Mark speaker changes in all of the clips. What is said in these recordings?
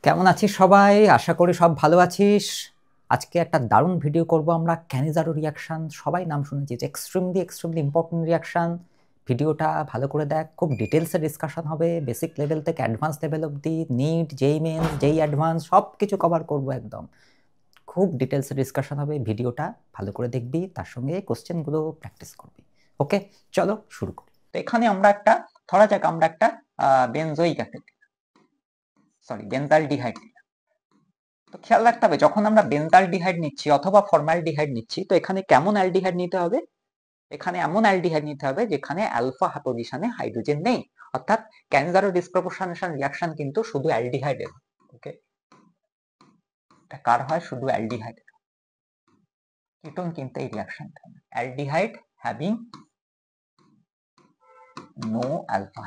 Speaker 1: কেমন আছিস সবাই? আশা করি সব ভালো আছিস। আজকে একটা দারুণ ভিডিও করব আমরা ক্যানিজারো রিয়াকশন। সবাই নাম শুনেছিস, এক্সট্রিমলি ইম্পর্টেন্ট রিয়াকশন। ভিডিওটা ভালো করে দেখ, খুব ডিটেলসে ডিসকাশন হবে, বেসিক লেভেল থেকে অ্যাডভান্স লেভেল অবধি, নিট, জেই মেন্স, জেই অ্যাডভান্স সব কিছু কভার করব একদম। খুব ডিটেলসে ডিসকাশন হবে, ভিডিওটা ভালো করে দেখবি, তার সঙ্গে কোশ্চেনগুলো প্র্যাকটিস করবি। ওকে, চলো শুরু করি। তো এখানে আমরা একটা ধরা যাক আমরা একটা বেনজোইক অ্যাসিড, বেনজালডিহাইড। তো খেয়াল রাখতে হবে যখন আমরা বেনজালডিহাইড নিচ্ছি অথবা ফর্মালডিহাইড নিচ্ছি, তো এখানে কেমন অ্যালডিহাইড নিতে হবে? এখানে এমন অ্যালডিহাইড নিতে হবে যেখানে আলফা পজিশনে হাইড্রোজেন নেই, অর্থাৎ ক্যানজারো ডিসপ্রপোর্শনেশন রিঅ্যাকশন কিন্তু শুধু অ্যালডিহাইডের। ওকে, এটা কার হয়? শুধু অ্যালডিহাইডের। কিটোন কিন্তু এই রিঅ্যাকশনটা aldehyde having no alpha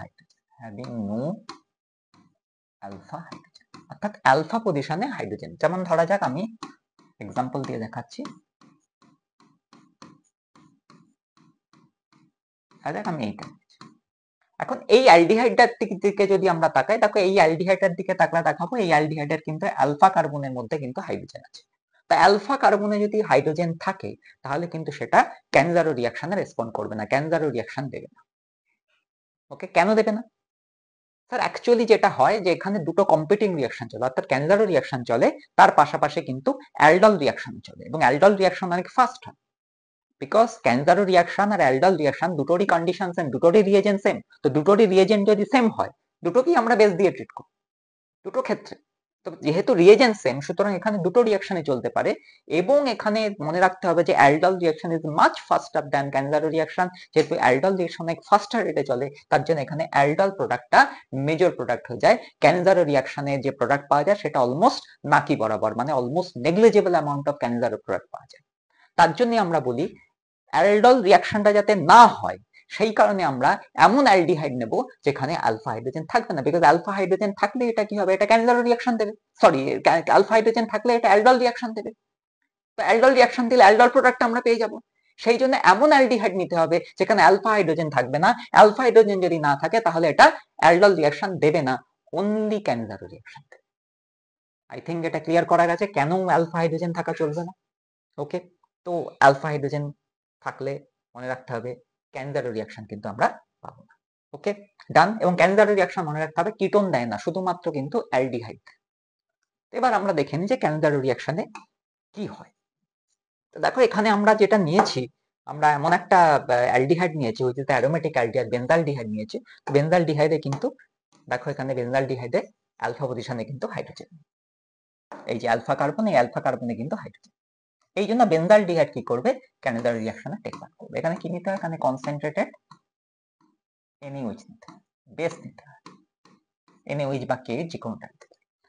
Speaker 1: hydrogen, অর্থাৎ আলফা পজিশনে হাইড্রোজেন। যেমন ধরা যাক আমি এক্সাম্পল দিয়ে দেখাচ্ছি। আমি এইটা, এখন এই অ্যালডিহাইডটার দিকে যদি আমরা তাকাই, দেখো এই অ্যালডিহাইডের দিকে তাকলে দেখাবো এই অ্যালডিহাইডের কিন্তু অ্যালফা কার্বনের মধ্যে কিন্তু হাইড্রোজেন আছে। তা অ্যালফা কার্বনে যদি হাইড্রোজেন থাকে তাহলে কিন্তু সেটা ক্যানজারো রিঅ্যাকশনে রেসপন্ড করবে না, ক্যানজারো রিঅ্যাকশন দেবে না। ওকে, কেন দেবে না? স্যার অ্যাকচুয়ালি যেটা হয় যে এখানে দুটো কম্পিটিং রিঅ্যাকশন চলে, অর্থাৎ ক্যানজারো রিঅ্যাকশন চলে, তার পাশাপাশি কিন্তু অ্যালডল রিঅ্যাকশন চলে, এবং অ্যালডল রিঅ্যাকশন অনেক ফাস্ট হয়। বিকজ ক্যানজারো রিঅ্যাকশন আর অ্যালডল রিঅ্যাকশন দুটোরই কন্ডিশন সেম, দুটোরই রিয়েজেন্ট সেম। তো দুটোরই রিয়েজেন্ট যদি সেম হয়, দুটোকেই আমরা বেস দিয়ে ট্রিট করি দুটো ক্ষেত্রে। তো যেহেতু রিয়েজেন্ট সেম, সুতরাং এখানে দুটো রিঅ্যাকশনে চলতে পারে। এবং এখানে মনে রাখতে হবে যে aldol reaction is much faster than Cannizzaro reaction. যেহেতু অ্যালডল রিঅ্যাকশন অনেক ফাস্টার রেটে চলে, তার জন্য এখানে অ্যালডল প্রোডাক্টটা মেজর প্রোডাক্ট হয়ে যায়। ক্যানজারো রিঅ্যাকশনে যে প্রোডাক্ট পাওয়া যায় সেটা অলমোস্ট নাকি বরাবর, মানে almost negligible amount of Cannizzaro product পাওয়া যায়। তার জন্য আমরা বলি অ্যালডল রিঅ্যাকশনটা যাতে না হয়, সেই কারণে আমরা এমন অ্যালডিহাইড নেব যেখানে আলফা হাইড্রোজেন থাকবে না। বিকজ আলফা হাইড্রোজেন থাকলে এটা কি হবে? এটা ক্যানজারো রিঅ্যাকশন দেবে। সরি, আলফা হাইড্রোজেন থাকলে এটা অ্যালডল রিঅ্যাকশন দেবে। তো অ্যালডল রিঅ্যাকশন দিলে অ্যালডল প্রোডাক্ট আমরা পেয়ে যাব। সেই জন্য এমন অ্যালডিহাইড নিতে হবে যেখানে আলফা হাইড্রোজেন থাকবে না। আলফা হাইড্রোজেন যদি না থাকে তাহলে এটা অ্যালডল রিঅ্যাকশন দেবে না, অনলি ক্যানজারো রিঅ্যাকশন দেবে। আই থিঙ্ক এটা ক্লিয়ার করা গেছে কেন আলফা হাইড্রোজেন থাকা চলবে না। ওকে, তো আলফা হাইড্রোজেন থাকলে মনে রাখতে হবে ক্যানজারো রিঅ্যাকশন কিন্তু আমরা পাবো না। ওকে, ডান। এবং ক্যানজারো রিঅ্যাকশন মনে রাখতে হবে কিটোন দেয় না, শুধুমাত্র কিন্তু অ্যালডিহাইড। এবার আমরা দেখে নিই যে ক্যানজারো রিঅ্যাকশনে কি হয়। তো দেখো এখানে আমরা যেটা নিয়েছি, আমরা এমন একটা অ্যালডিহাইড নিয়েছি, ওই যে অ্যারোমেটিক অ্যালডিহাইড বেনজালডিহাইড নিয়েছি। বেনজালডিহাইডে কিন্তু দেখো এখানে বেনজালডিহাইডে আলফা পজিশনে কিন্তু হাইড্রোজেন, এই যে আলফা কার্বন, এই আলফা কার্বনে কিন্তু হাইড্রোজেন। এই জন্য বেনজালডিহাইড কি করবে? ক্যানজারো রিঅ্যাকশনে টেক পার্ট করবে। এখানে কি নিতে হয়? এখানে কনসেন্ট্রেটেড NaOH নিতে হয়, বেস নিতে হয়, NaOH বা KH যে কোনোটা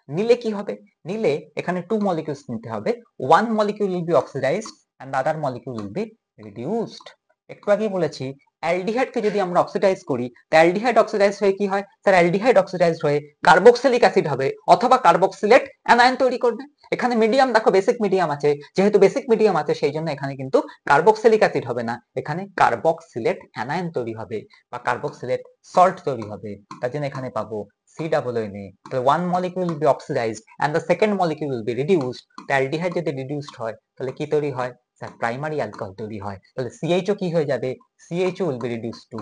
Speaker 1: নিলে কি হবে? নিলে এখানে টু মলিকিউলস নিতে হবে। One molecule will be oxidised and other molecule will be reduced. একটু আগেই বলেছি অ্যালডিহাইডকে যদি আমরা অক্সিডাইজ করি, তো অ্যালডিহাইড অক্সিডাইজ হয়ে কি হয়? স্যার অ্যালডিহাইড অক্সিডাইজড হয়ে কার্বক্সিলিক অ্যাসিড হবে অথবা কার্বক্সিলেট অ্যানায়ন তৈরি করবে। এখানে মিডিয়াম দেখো বেসিক মিডিয়াম আছে, যেহেতু বেসিক মিডিয়াম আছে সেই জন্য এখানে কিন্তু কার্বক্সিলিক অ্যাসিড হবে না, এখানে কার্বক্সিলেট অ্যানায়ন তৈরি হবে বা কার্বক্সিলেট সল্ট তৈরি হবে। তার জন্য এখানে পাবো COONA। তাহলে one molecule will be oxidized and the second molecule will be reduced। তো অ্যালডিহাইড যদি রিডিউসড হয় তাহলে কি তৈরি হয়? স্যার প্রাইমারি অ্যালকোহল তৈরি হয়। তাহলে CHO কি হয়ে যাবে? CHO will be reduced to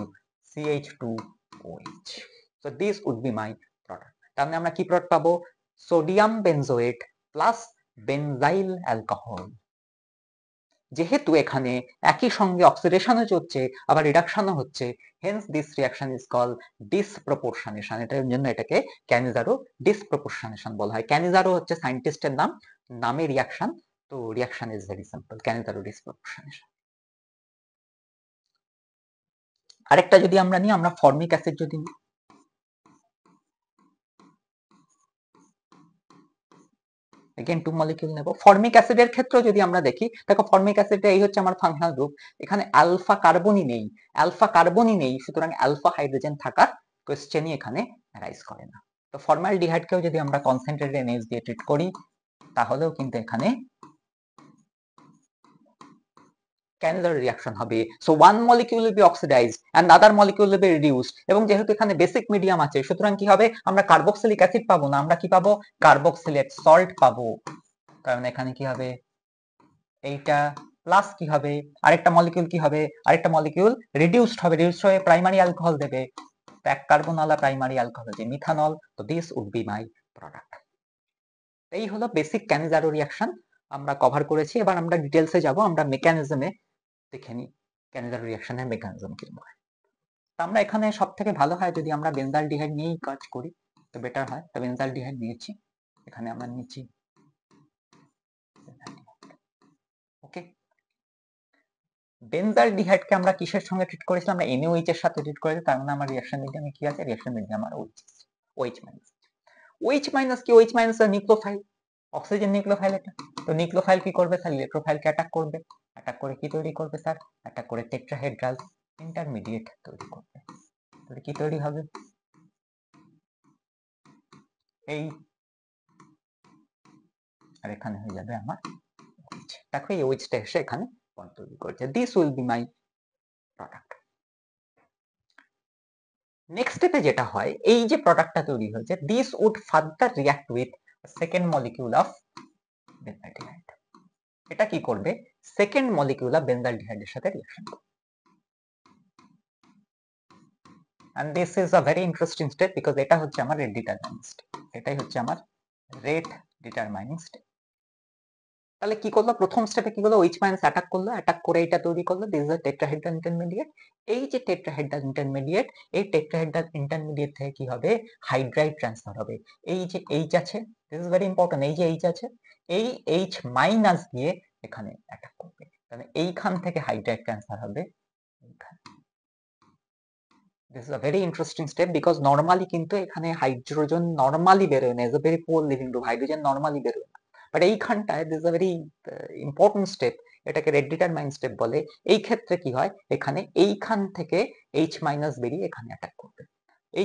Speaker 1: CH2OH। So this would be my product। তার মানে আমরা কি প্রোডাক্ট পাবো? Sodium benzoate plus benzyl alcohol. যেহেতু এখানে একই সঙ্গে অক্সিডেশনও চলছে আবার রিডাকশনও হচ্ছে, hence this reaction is called disproportionation. এটার জন্য এটাকে ক্যানিজারো ডিসপ্রপোর্শনেশন বলা হয়। ক্যানিজারো হচ্ছে সায়েন্টিস্টের নাম, নামে রিঅ্যাকশন, তো reaction is very simple, Cannizzaro disproportionation. আরেকটা যদি আমরা নিই, আমরা ফর্মিক অ্যাসিড যদি নিই, এগেন টু মলিকিউল নেব। ফর্মিক অ্যাসিডের ক্ষেত্রে যদি আমরা দেখি, দেখো ফর্মিক অ্যাসিডে এই হচ্ছে আমার ফাংশনাল গ্রুপ, এখানে আলফা কার্বনই নেই, সুতরাং আলফা হাইড্রোজেন থাকার কোশ্চেনই এখানে রাইজ করে না। তো ফর্মালডিহাইডকেও যদি আমরা কনসেন্ট্রেটেড NH দিয়ে ট্রিট করি তাহলেও কিন্তু এখানে ক্যানিলার রিঅ্যাকশন হবে। So one molecule will be oxidised and other molecule will be reduced, এবং যেহেতু এখানে বেসিক মিডিয়াম আছে সুতরাং কি হবে, আমরা কার্বক্সিলিক অ্যাসিড পাবো না, আমরা কি পাবো, কার্বক্সিলেট সল্ট পাবো। কারণ এখানে কি হবে, এইটা প্লাস কি হবে, আরেকটা মলিকিউল কি হবে, আরেকটা মলিকিউল রিডিউসড হবে, রিডিউসড হয়ে প্রাইমারি অ্যালকোহল দেবে, এক কার্বনওয়ালা প্রাইমারি অ্যালকোহল যে মিথানল। তো this would be my product. এই হলো বেসিক ক্যানিজারো রিঅ্যাকশন আমরা কভার করেছি। এবার আমরা ডিটেলসে যাব, আমরা মেকানিজমে দেখে নিই ক্যানিজারো রিঅ্যাকশনের মেকানিজম কি হয়। তো আমরা এখানে সব থেকে ভালো হয় যদি আমরা বেনজালডিহাইড নিয়েই কাজ করি, তো বেটার হয়। তো বেনজালডিহাইড নিয়েছি, এখানে আমরা নিচ্ছি। ওকে, বেনজালডিহাইডকে আমরা কিসের সঙ্গে ট্রিট করেছিলাম, আমরা NaOH এর সাথে ট্রিট করেছি। তার মানে আমার রিঅ্যাকশন মিডিয়ামে কি আছে, রিঅ্যাকশন মিডিয়াম আমার OH মাইনাস। OH মাইনাস কি, OH মাইনাস এর নিউক্লিওফাইল, অক্সিজেন নিউক্লিওফাইল এটা। তো নিউক্লিওফাইল কি করবে স্যার, ইলেকট্রোফাইলকে অ্যাটাক করবে, অ্যাটাক করে কি তৈরি করবে স্যার, অ্যাটাক করে টেট্রাহেড্রাল ইন্টারমিডিয়েট তৈরি করবে। তাহলে কি তৈরি হবে, এই আর এখানে হয়ে যাবে আমার OH। দেখো এই OH-টা এসে এখানে বন্ড তৈরি করেছে। This will be my product. Next স্টেপে যেটা হয়, এই যে প্রোডাক্টটা তৈরি হয়েছে, this would further react with second molecule of benzaldehyde. এটা কি করবে, সেকেন্ড মলিকিউল অফ বেনজালডিহাইডের সাথে রিঅ্যাকশন করবে। and this is a very interesting step because এটা হচ্ছে আমার রেট ডিটারমাইনিং স্টেপ, এটাই হচ্ছে আমার রেট ডিটারমাইনিং স্টেপ। তাহলে কি করলো, প্রথম স্টেপে কি করলো, OH মাইনাস অ্যাটাক করলো, অ্যাটাক করে এটা তৈরি করলো, this is a tetrahedral intermediate. এই যে টেট্রাহেড্রাল ইন্টারমিডিয়েট, এই টেট্রাহেড্রাল ইন্টারমিডিয়েট থেকে কি হবে, হাইড্রাইড ট্রান্সফার হবে। এই যে H আছে, দিস ইজ ভেরি ইম্পর্টেন্ট, এই যে H আছে, এই H মাইনাস দিয়ে এখানে অ্যাটাক করবে, তাহলে এইখান থেকে হাইড্রাইড ট্রান্সফার হবে এইখানে। This is a very interesting step because normally কিন্তু এখানে হাইড্রোজেন নরমালি বেরোয় না, is a very poor living group, hydrogen normally বেরোয় না, বাট এইখানটায় this is a very important step, এটাকে রেট ডিটারমাইন স্টেপ বলে। এই ক্ষেত্রে কি হয়, এখানে এইখান থেকে H মাইনাস বেরিয়ে এখানে অ্যাটাক করবে।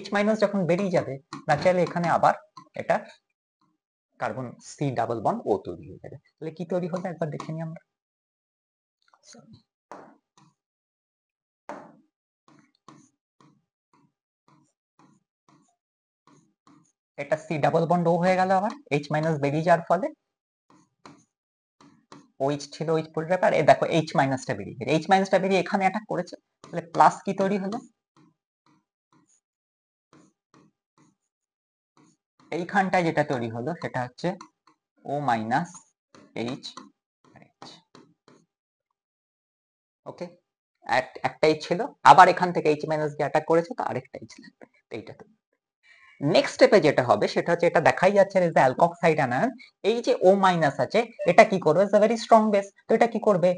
Speaker 1: H মাইনাস যখন বেরিয়ে যাবে, ন্যাচারালি এখানে আবার এটা carbon C double bond O তৈরি হয়ে যাবে। তাহলে কি তৈরি হবে একবার দেখে নিই আমরা। এটা C ডাবল বন্ড O হয়ে গেল, আবার H মাইনাস বেরিয়ে যাওয়ার ফলে OH ছিল, OH পড়ে যাবে, আর দেখো H মাইনাসটা বেরিয়ে গেছে, H মাইনাসটা বেরিয়ে এখানে অ্যাটাক করেছে, তাহলে প্লাস কি তৈরি হলো, এইখানটায় যেটা তৈরি হলো সেটা হচ্ছে O মাইনাস H। ওকে, একটাই ছিল, আবার এখান থেকে H মাইনাস দিয়ে অ্যাটাক করেছে, তো আরেকটা H লাগবে, এইটা তো। নেক্সট স্টেপে যেটা হবে সেটা হচ্ছে, এটা দেখাই যাচ্ছে যে অ্যালকক্সাইড আনায়ন, এই যে O মাইনাস আছে এটা কি করবে, it's a very strong base, তো এটা কি করবে,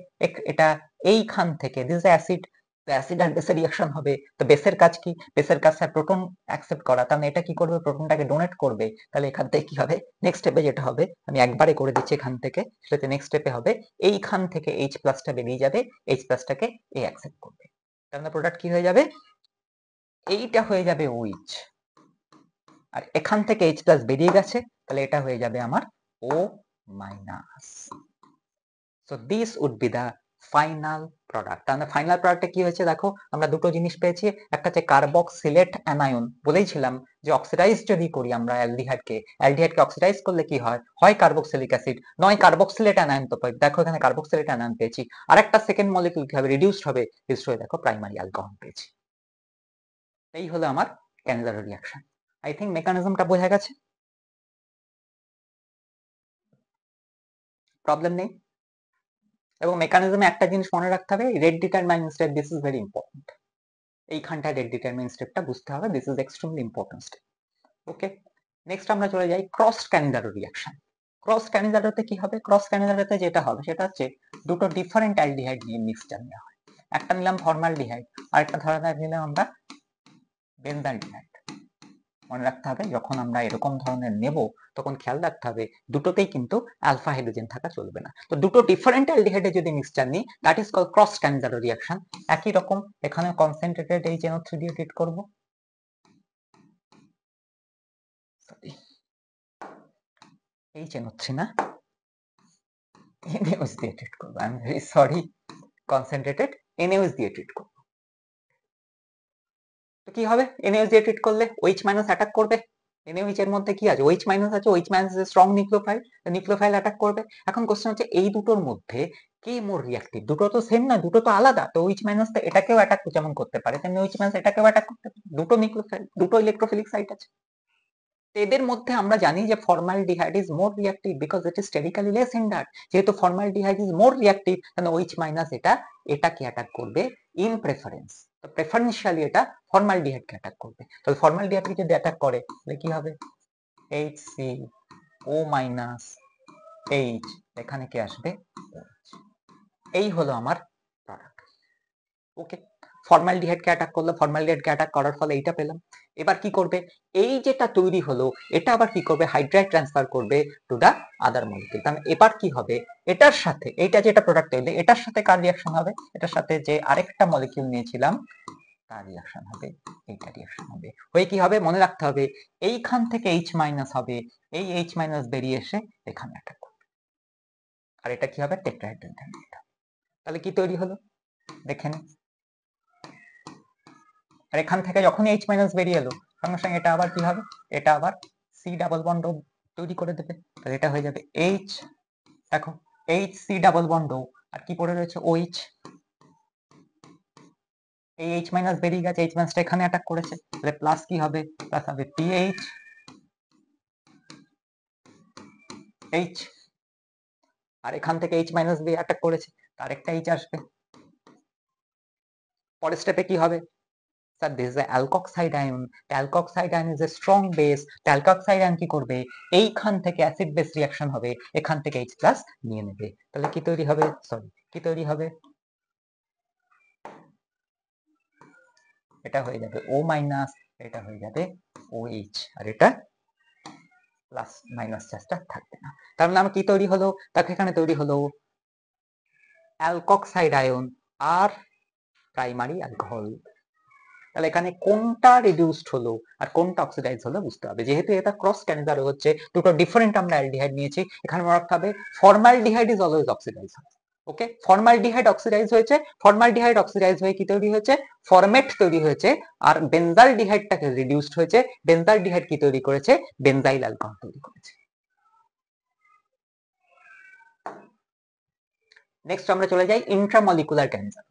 Speaker 1: এটা এইখান থেকে দিস অ্যাসিড, অ্যাসিড আর বেসের রিঅ্যাকশন হবে। তো বেসের কাজ কি, বেসের কাজ স্যার প্রোটন অ্যাকসেপ্ট করা, তাহলে এটা কি করবে, প্রোটনটাকে ডোনেট করবে। তাহলে এখান থেকে কি হবে, নেক্সট স্টেপে যেটা হবে, আমি একবারে করে দিচ্ছি এখান থেকে, সেটাতে নেক্সট স্টেপে হবে এইখান থেকে H প্লাসটা বেরিয়ে যাবে, H প্লাসটাকে এ অ্যাকসেপ্ট করবে, তাহলে প্রোডাক্ট কি হয়ে যাবে, এইটা হয়ে যাবে OH, আর এখান থেকে H প্লাস বেরিয়ে গেছে, তাহলে এটা হয়ে যাবে আমার O minus. So this would be the final product. তাহলে ফাইনাল প্রোডাক্টে কি হয়েছে দেখো, আমরা দুটো জিনিস পেয়েছি, একটা হচ্ছে কার্বক্সিলেট অ্যানায়ন, বলেইছিলাম যে অক্সিডাইজ যদি করি আমরা অ্যালডিহাইডকে, অক্সিডাইজ করলে কি হয়, হয় কার্বক্সিলিক অ্যাসিড নয় কার্বক্সিলেট অ্যানায়ন, তো দেখো এখানে কার্বক্সিলেট অ্যানায়ন পেয়েছি, আর একটা সেকেন্ড মলিকিউল কি হবে, রিডিউসড হবে, রিডিউসড হয়ে দেখো প্রাইমারি অ্যালকোহল পেয়েছি। এই হলো আমার ক্যানিলার রিঅ্যাকশন। আই থিঙ্ক মেকানিজমটা বোঝা গেছে, প্রবলেম নেই। এবং মেকানিজমে একটা জিনিস মনে রাখতে হবে, rate determining step, this is very important, এইখানটায় রেট ডিটারমাইনিং স্টেপটা বুঝতে হবে, this is extremely important step. Okay, next আমরা চলে যাই ক্রস ক্যানিলারো রিঅ্যাকশন। ক্রস ক্যানিলারোতে কি হবে, ক্রস ক্যানিলারোতে যেটা হবে সেটা হচ্ছে দুটো ডিফারেন্ট অ্যালডিহাইড নিয়ে মিক্সচার নেওয়া হয়, একটা নিলাম ফর্মালডিহাইড, আরেকটা ধরনের নিলাম আমরা বেনজালডিহাইড। মনে রাখতে হবে যখন আমরা এরকম ধরনের নেব তখন খেয়াল রাখতে হবে দুটোতেই কিন্তু আলফা হাইড্রোজেন থাকা চলবে না। তো দুটো ডিফারেন্ট অ্যালডিহাইডে যদি মিক্সচার নিই, that is called cross Cannizzaro reaction. একই রকম এখানে কনসেন্ট্রেটেড এই NO3 দিয়ে ট্রিট করব, এই NO3 না, NaOH দিয়ে ট্রিট করব, I am very sorry, concentrated NaOH দিয়ে ট্রিট করব। তো কি হবে NaOH দিয়ে ট্রিট করলে OH মাইনাস অ্যাটাক করবে। NaOH এর মধ্যে কি আছে OH মাইনাস আছে, OH minus is strong nucleophile, nucleophile attack করবে। এখন কোশ্চেন হচ্ছে এই দুটোর মধ্যে কে মোর রিঅ্যাক্টিভ? দুটো তো সেম না, দুটো তো আলাদা। তো OH মাইনাস তো এটাকেও অ্যাটাক যেমন করতে পারে তেমনি OH মাইনাস এটাকেও অ্যাটাক করতে পারে। দুটো নিউক্লিওফাইল, দুটো ইলেকট্রোফিলিক সাইট আছে। এদের মধ্যে আমরা জানি যে formaldehyde is more reactive because it is sterically less hindered. যেহেতু ফর্মালডিহাইড ইজ মোর রিঅ্যাক্টিভ তাহলে OH মাইনাস এটাকে অ্যাটাক করবে ইন প্রেফারেন্স। তো প্রেফারেন্সিয়ালি এটা ফর্মালডিহাইডকে অ্যাটাক করবে। তাহলে ফর্মালডিহাইডকে যদি অ্যাটাক করে তাহলে কি হবে HCO মাইনাস H, এখানে কি আসবে এই হলো আমার প্রোডাক্ট। ওকে, ফর্মালডিহাইডকে অ্যাটাক করলো, ফর্মালডিহাইডকে অ্যাটাক করার ফলে এইটা পেলাম। এবার কি করবে এই যেটা তৈরি হলো এটা আবার কি করবে হাইড্রাইড ট্রান্সফার করবে টু দা আদার মলিকিউল। তাহলে এবার কি হবে এটার সাথে এইটা যেটা প্রোডাক্ট তৈরি এটার সাথে কার রিঅ্যাকশন হবে, এটার সাথে যে আরেকটা মলিকিউল নিয়েছিলাম তার রিঅ্যাকশন হবে, এইটা রিঅ্যাকশন হবে। হয়ে কি হবে মনে রাখতে হবে এইখান থেকে H মাইনাস হবে, এই H মাইনাস বেরিয়ে এসে এখানে অ্যাটাক করবে। আর এটা কি হবে টেট্রাহাইড্রাল। তাহলে কি তৈরি হলো দেখেন, আর এখান থেকে যখন H মাইনাস বেরিয়ে এলো সঙ্গে সঙ্গে এটা আবার কি হবে এটা আবার C ডাবল বন্ড তৈরি করে দেবে। তাহলে এটা হয়ে যাবে H, দেখো HC ডাবল বন্ড আর কি পড়ে রয়েছে OH। এই H মাইনাস বেরিয়ে গেছে, H মাইনাসটা এখানে অ্যাটাক করেছে তাহলে প্লাস কি হবে প্লাস হবে PH H, আর এখান থেকে H মাইনাস দিয়ে অ্যাটাক করেছে তার একটা H আসবে। পরের স্টেপে কি হবে sir this is a alkoxide ion, alkoxide ion is a strong base. Alkoxide ion কি করবে এইখান থেকে অ্যাসিড বেস রিঅ্যাকশন হবে, এখান থেকে H প্লাস নিয়ে নেবে। তাহলে কি তৈরি হবে সরি কি তৈরি হবে এটা হয়ে যাবে O মাইনাস, এটা হয়ে যাবে OH, আর এটা প্লাস মাইনাস চার্জটা থাকবে না। তার মানে আমার কি তৈরি হলো তাকে এখানে তৈরি হলো অ্যালকক্সাইড আয়ন আর প্রাইমারি অ্যালকোহল। তাহলে এখানে কোনটা রিডিউসড হলো আর কোনটা অক্সিডাইজ হলো বুঝতে হবে। যেহেতু এটা ক্রস ক্যানিজার হচ্ছে দুটো ডিফারেন্ট আমরা অ্যালডিহাইড নিয়েছি, এখানে মনে রাখতে হবে formaldehyde is always oxidise. Okay, formaldehyde oxidise হয়েছে, ফর্মালডিহাইড অক্সিডাইজ হয়ে কি তৈরি হয়েছে ফরমেট তৈরি হয়েছে, আর বেনজালডিহাইডটাকে রিডিউসড হয়েছে। বেনজালডিহাইড কি তৈরি করেছে বেনজাইল অ্যালকোহল তৈরি করেছে। নেক্সট আমরা চলে যাই ইন্ট্রামলিকুলার ক্যান্সার।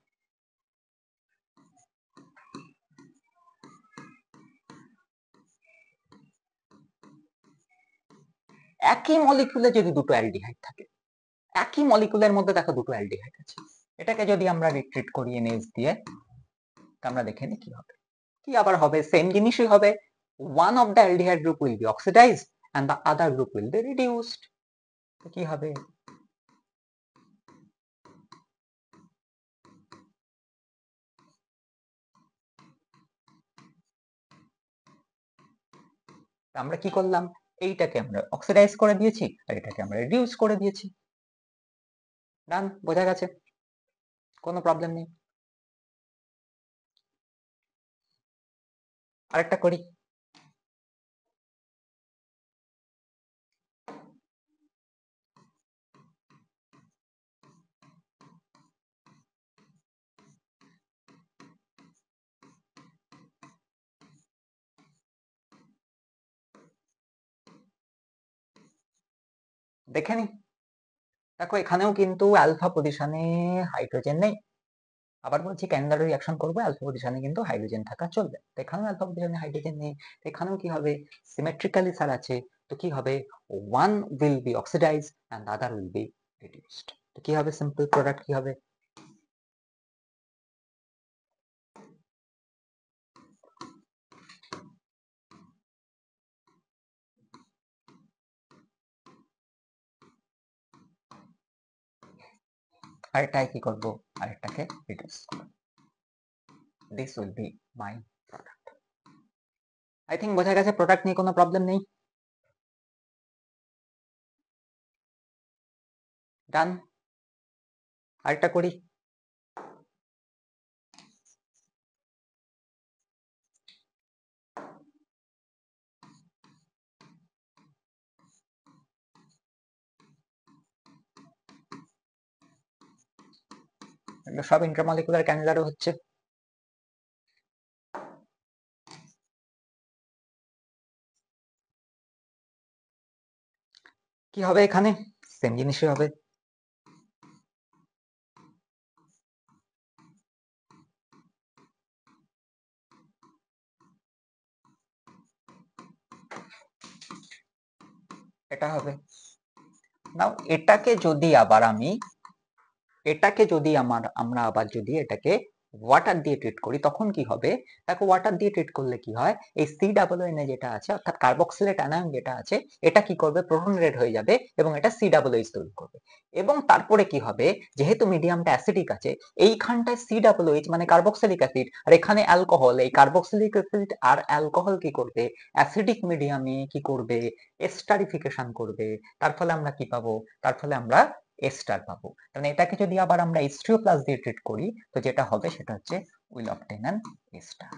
Speaker 1: একই মলিকুলে যদি দুটো অ্যালডিহাইড থাকে, একই মলিকুলের মধ্যে দেখো দুটো অ্যালডিহাইড আছে, এটাকে যদি আমরা রিট্রিট করি NaOH দিয়ে আমরা দেখে নিই কি হবে। কি আবার হবে সেম জিনিসই হবে, one of the aldehyde group will be oxidized and the other group will be reduced। তো কি হবে আমরা কি করলাম এইটাকে আমরা অক্সিডাইজ করে দিয়েছি আর এটাকে আমরা রিডিউস করে দিয়েছি। ডান, বোঝা গেছে, কোনো প্রবলেম নেই। আরেকটা করি, দেখে নি। দেখো এখানেও কিন্তু অ্যালফা পজিশনে হাইড্রোজেন নেই। আবার বলছি ক্যান্ডার রিঅ্যাকশন করবে অ্যালফা পজিশনে কিন্তু হাইড্রোজেন থাকা চলবে। তো এখানেও অ্যালফা পজিশনে হাইড্রোজেন নেই, তো এখানেও কি হবে সিমেট্রিক্যালি স্যার আছে। তো কি হবে one will be oxidized and the other will be reduced। তো কি হবে সিম্পল প্রোডাক্ট কি হবে আরেকটাকে কি করব আরেকটাকে রিডিউস করব। This will be my product. I think বোঝা গেছে প্রোডাক্ট নিয়ে কোনো প্রবলেম নেই। ডান, আরেকটা করি। সব ইন্টারমলিকুলার ক্যানিলারও হচ্ছে। কি হবে এখানে? সেম জিনিসই হবে। এটা হবে। নাও এটাকে যদি আবার আমরা আবার যদি এটাকে ওয়াটার দিয়ে ট্রিট করি তখন কি হবে? দেখো ওয়াটার দিয়ে ট্রিট করলে কি হয়, এই COO যেটা আছে অর্থাৎ কার্বক্সিলেট অ্যানায়ন যেটা আছে এটা কি করবে, প্রোটনেটেড হয়ে যাবে এবং এটা COOH তৈরি করবে। এবং তারপরে কি হবে, যেহেতু মিডিয়ামটা অ্যাসিডিক আছে, এইখানটায় COOH মানে কার্বক্সিলিক অ্যাসিড আর এখানে অ্যালকোহল, এই কার্বক্সিলিক অ্যাসিড আর অ্যালকোহল কি করবে, অ্যাসিডিক মিডিয়ামে কি করবে, এস্টারিফিকেশন করবে। তার ফলে আমরা কি পাবো, তার ফলে আমরা এস্টার পাবো। কারণ এটাকে যদি আবার আমরা H2O+ দিয়ে ট্রিট করি তো যেটা হবে সেটা হচ্ছে will obtain an ester.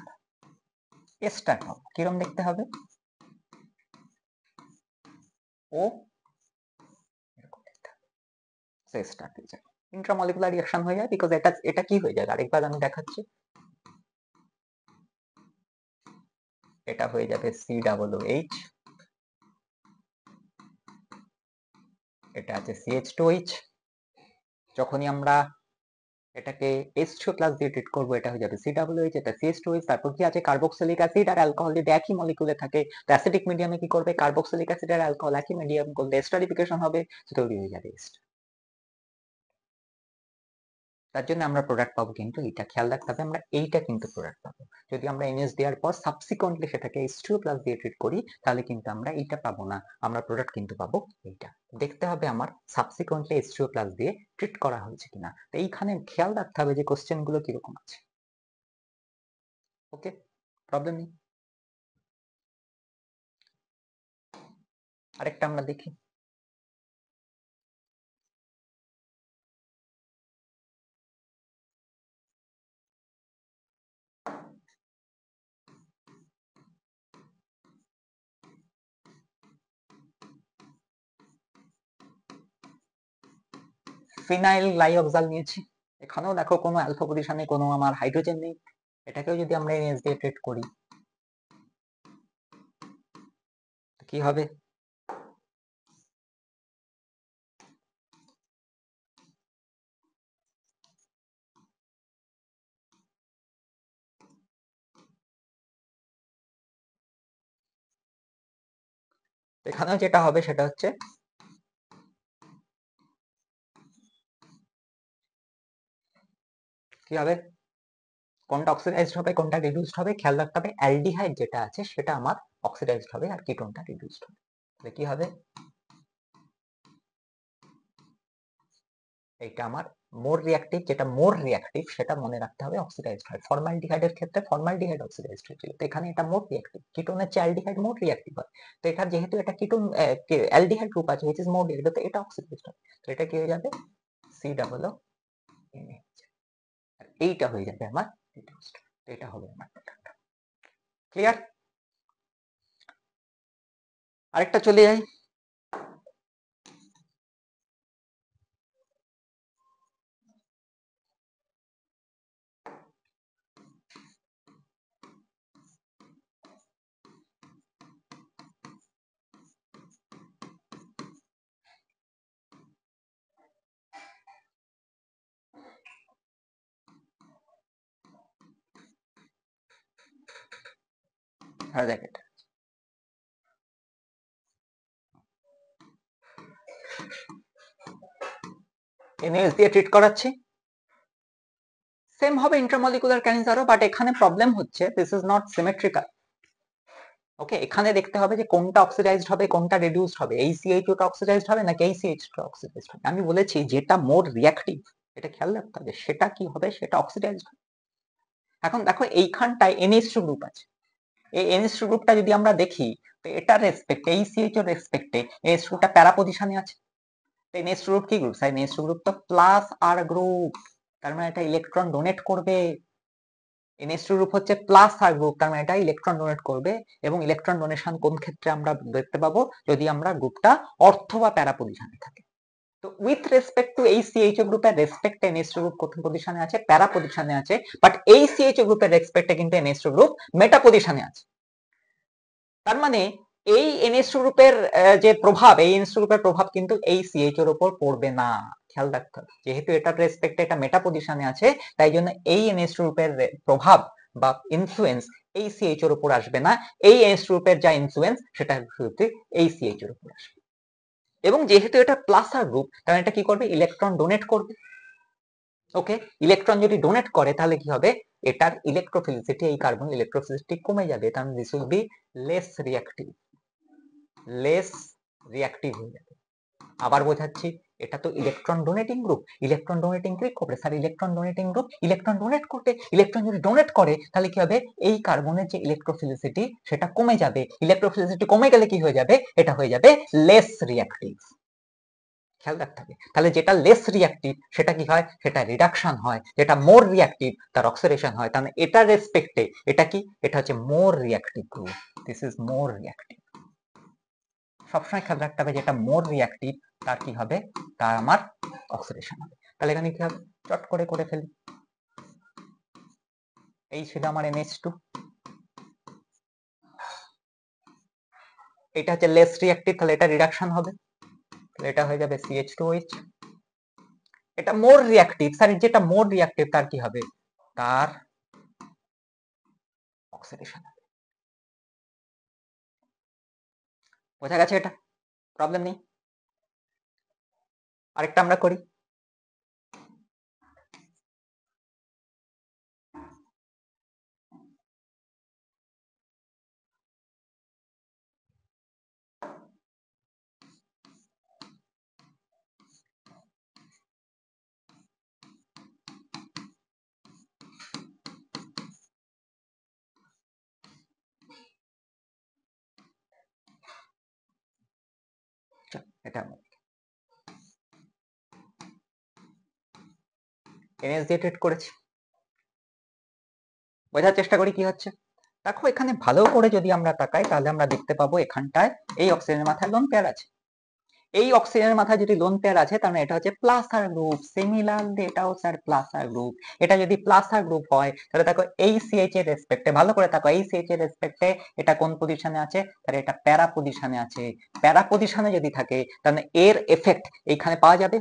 Speaker 1: Ester পাবো। কিরকম দেখতে হবে? ও এরকম দেখতে হবে। সো এস্টার হয়ে যাবে, ইন্ট্রামলিকুলার রিঅ্যাকশন হয়ে যায়। বিকজ এটা কি হয়ে যাবে, আরেকবার আমি দেখাচ্ছি। এটা হয়ে যাবে COOH, এটা আছে CH2H। যখনই আমরা এটাকে H2O+ দিয়ে ট্রিট করবো এটা হয়ে যাবে COOH, এটা CH2H। তারপর কি আছে, কার্বক্সিলিক অ্যাসিড আর অ্যালকোহল যদি একই মলিকুলে থাকে তো অ্যাসিডিক মিডিয়ামে কি করবে, কার্বক্সিলিক অ্যাসিড আর অ্যালকোহল একই মিডিয়াম করলে এস্টারিফিকেশন হবে, তৈরি হয়ে যাবে এস্টার। তার জন্য আমরা প্রোডাক্ট পাবো, কিন্তু এটা খেয়াল রাখতে হবে, আমরা এইটা কিন্তু প্রোডাক্ট পাবো। যদি আমরা NH দেওয়ার পর সাবসিকুয়েন্টলি সেটাকে H2O+ দিয়ে ট্রিট করি তাহলে কিন্তু আমরা এইটা পাবো না, আমরা প্রোডাক্ট কিন্তু পাবো এইটা। দেখতে হবে আমার সাবসিকুয়েন্টলি H2O+ দিয়ে ট্রিট করা হয়েছে কিনা। তো এইখানে খেয়াল রাখতে হবে যে কোশ্চেন গুলো কিরকম আছে। ওকে, প্রবলেম নেই। আরেকটা আমরা দেখি। ফিনাইল গ্লাইওক্সাল নিয়েছি। এখানেও দেখো কোনো অ্যালফা পজিশনে কোনো আমার হাইড্রোজেন নেই। এটাকেও যদি আমরা NH দিয়ে ট্রিট করি কি হবে? এখানেও যেটা হবে সেটা হচ্ছে কি হবে, কোনটা অক্সিডাইজড হবে কোনটা রিডিউসড হবে খেয়াল রাখতে হবে। অ্যালডিহাইড যেটা আছে সেটা আমার অক্সিডাইজড হবে আর কিটোনটা রিডিউসড হবে। তাহলে কি হবে, এটা আমার মোর রিঅ্যাক্টিভ, যেটা মোর রিঅ্যাক্টিভ সেটা মনে রাখতে হবে অক্সিডাইজড হয়। ফর্মালডিহাইডের ক্ষেত্রে ফর্মালডিহাইড অক্সিডাইজড হয়েছিল, তো এখানে এটা মোর রিঅ্যাক্টিভ। কিটোনের চেয়ে অ্যালডিহাইড মোর রিঅ্যাক্টিভ হয়, তো এটা যেহেতু এটা কিটোন অ্যালডিহাইড গ্রুপ আছে হুইচ ইজ মোর রিঅ্যাক্টিভ, তো এটা অক্সিডাইজড হয়, তো এটা কি হয়ে যাবে COONH। আর এইটা হয়ে যাবে আমার রিডিউসড, তো এটা হবে আমার প্রোডাক্ট। ক্লিয়ার? আরেকটা চলে যাই। হ্যাঁ দেখ, এটা NH দিয়ে ট্রিট করাচ্ছি, সেম হবে ইন্টারমলিকুলার ক্যানিজারও, বাট এখানে প্রবলেম হচ্ছে দিস ইজ নট সিমেট্রিক্যাল। ওকে, এখানে দেখতে হবে যে কোনটা অক্সিডাইজড হবে কোনটা রিডিউসড হবে, এই CH2 টা অক্সিডাইজড হবে নাকি এই CH2 টা অক্সিডাইজড হবে। আমি বলেছি যেটা মোর রিঅ্যাক্টিভ এটা খেয়াল রাখতে হবে, সেটা কি হবে, সেটা অক্সিডাইজড হবে। এখন দেখো এইখানটায় NH2 গ্রুপ আছে, এই NH2 গ্রুপটা যদি আমরা দেখি তো এটার রেসপেক্টে এই CH এর রেসপেক্টে NH2 টা প্যারা পজিশনে আছে। তো NH2 গ্রুপ কি গ্রুপ, স্যার NH2 গ্রুপ তো প্লাস আর গ্রুপ, তার মানে এটা ইলেকট্রন ডোনেট করবে। NH2 গ্রুপ হচ্ছে প্লাস আর গ্রুপ, তার মানে এটা ইলেকট্রন ডোনেট করবে। এবং ইলেকট্রন ডোনেশন কোন ক্ষেত্রে আমরা দেখতে পাবো, যদি আমরা গ্রুপটা অর্থ বা প্যারা পজিশনে থাকে। তো উইথ রেসপেক্ট টু এই সিএইচও গ্রুপের রেসপেক্টে NH2 গ্রুপ কোন পজিশনে আছে? প্যারা পজিশনে আছে। বাট এই সিএইচও গ্রুপের রেসপেক্টে কিন্তু NH2 গ্রুপ মেটা পজিশনে আছে। তার মানে এই NH2 গ্রুপের যে প্রভাব, এই NH2 গ্রুপের প্রভাব কিন্তু এই সিএইচ এর উপর পড়বে না। খেয়াল রাখতে হবে, যেহেতু এটার রেসপেক্টে এটা মেটা পজিশনে আছে, তাই জন্য এই NH2 গ্রুপের প্রভাব বা ইনফ্লুয়েন্স এই সিএইচ এর উপর আসবে না। এই NH2 গ্রুপের যা ইনফ্লুয়েন্স সেটা শুধু এই সিএইচ এর উপর আসবে। এবং যেহেতু এটা প্লাস আর গ্রুপ, তাহলে এটা কি করবে? ইলেকট্রন ডোনেট করবে। ওকে, ইলেকট্রন যদি ডোনেট করে তাহলে কি হবে? এটার ইলেকট্রোফিলিসিটি, এই কার্বন ইলেকট্রোফিলিসিটি কমে যাবে। তার মানে this will be less reactive, less reactive হয়ে যাবে। আবার বোঝাচ্ছি, এটা তো electron donating group. Electron donating কি করবে sir? Electron donating group electron donate করবে। ইলেকট্রন যদি ডোনেট করে তাহলে কি হবে? এই কার্বনের যে ইলেকট্রোফিলিসিটি সেটা কমে যাবে। ইলেকট্রোফিলিসিটি কমে গেলে কি হয়ে যাবে? এটা হয়ে যাবে লেস রিঅ্যাক্টিভ। খেয়াল রাখতে হবে। তাহলে যেটা লেস রিঅ্যাক্টিভ সেটা কি হয়? সেটা রিডাকশন হয়। যেটা মোর রিঅ্যাক্টিভ তার অক্সিডেশন হয়। তাহলে এটা রেসপেক্টে এটা কি? এটা হচ্ছে more reactive group. This is more reactive. সবসময় খেয়াল রাখতে হবে, যেটা মোর রিঅ্যাক্টিভ তার কি হবে? তার আমার অক্সিডেশন হবে। তাহলে এখানে কি হবে? চট করে করে ফেলি। এই ছিল আমার NH2। এটা হচ্ছে লেস রিঅ্যাক্টিভ, তাহলে এটা রিডাকশন হবে। তাহলে এটা হয়ে যাবে CH2OH। এটা মোর রিঅ্যাক্টিভ, স্যার যেটা মোর রিঅ্যাক্টিভ তার কি হবে? তার অক্সিডেশন হবে। বোঝা গেছে? এটা প্রবলেম নেই। আরেকটা আমরা করি। এটা NH দিয়ে ট্রিট করেছি। বোঝার চেষ্টা করি কি হচ্ছে। দেখো এখানে ভালো করে যদি আমরা তাকাই তাহলে আমরা দেখতে পাবো এখানটায় এই অক্সিজেনের মাথায় লোন পেয়ার আছে। এই অক্সিজেনের মাথায় যদি লোন পেয়ার আছে তাহলে এটা হচ্ছে প্লাস আর গ্রুপ। সিমিলারলি এটাও স্যার প্লাস আর গ্রুপ। এটা যদি প্লাস আর গ্রুপ হয় তাহলে দেখো এই সিএইচ এর রেসপেক্টে, ভালো করে দেখো এই সিএইচ এর রেসপেক্টে এটা কোন পজিশনে আছে? তাহলে এটা প্যারা পজিশনে আছে। প্যারা পজিশনে যদি থাকে তাহলে এর এফেক্ট এইখানে পাওয়া যাবে।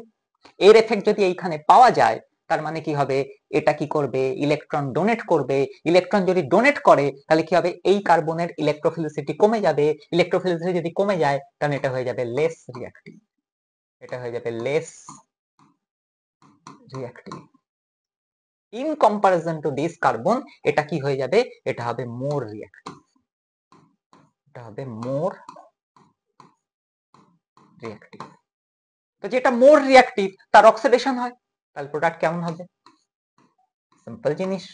Speaker 1: এর এফেক্ট যদি এইখানে পাওয়া যায় তার মানে কি হবে? এটা কি করবে? ইলেকট্রন ডোনেট করবে। ইলেকট্রন যদি ডোনেট করে তাহলে কি হবে? এই কার্বনের ইলেকট্রোফিলিসিটি কমে যাবে। ইলেকট্রোফিলিসিটি যদি কমে যায় তাহলে এটা হয়ে যাবে লেস রিঅ্যাক্টিভ। এটা হয়ে যাবে less reactive. In comparison to this carbon এটা কি হয়ে যাবে? এটা হবে মোর রিঅ্যাক্টিভ। এটা হবে মোর রিঅ্যাক্টিভ। তো যেটা মোর রিঅ্যাক্টিভ তার অক্সিডেশন হয়, তাহলে প্রোডাক্ট কেমন হবে? সিম্পল জিনিস।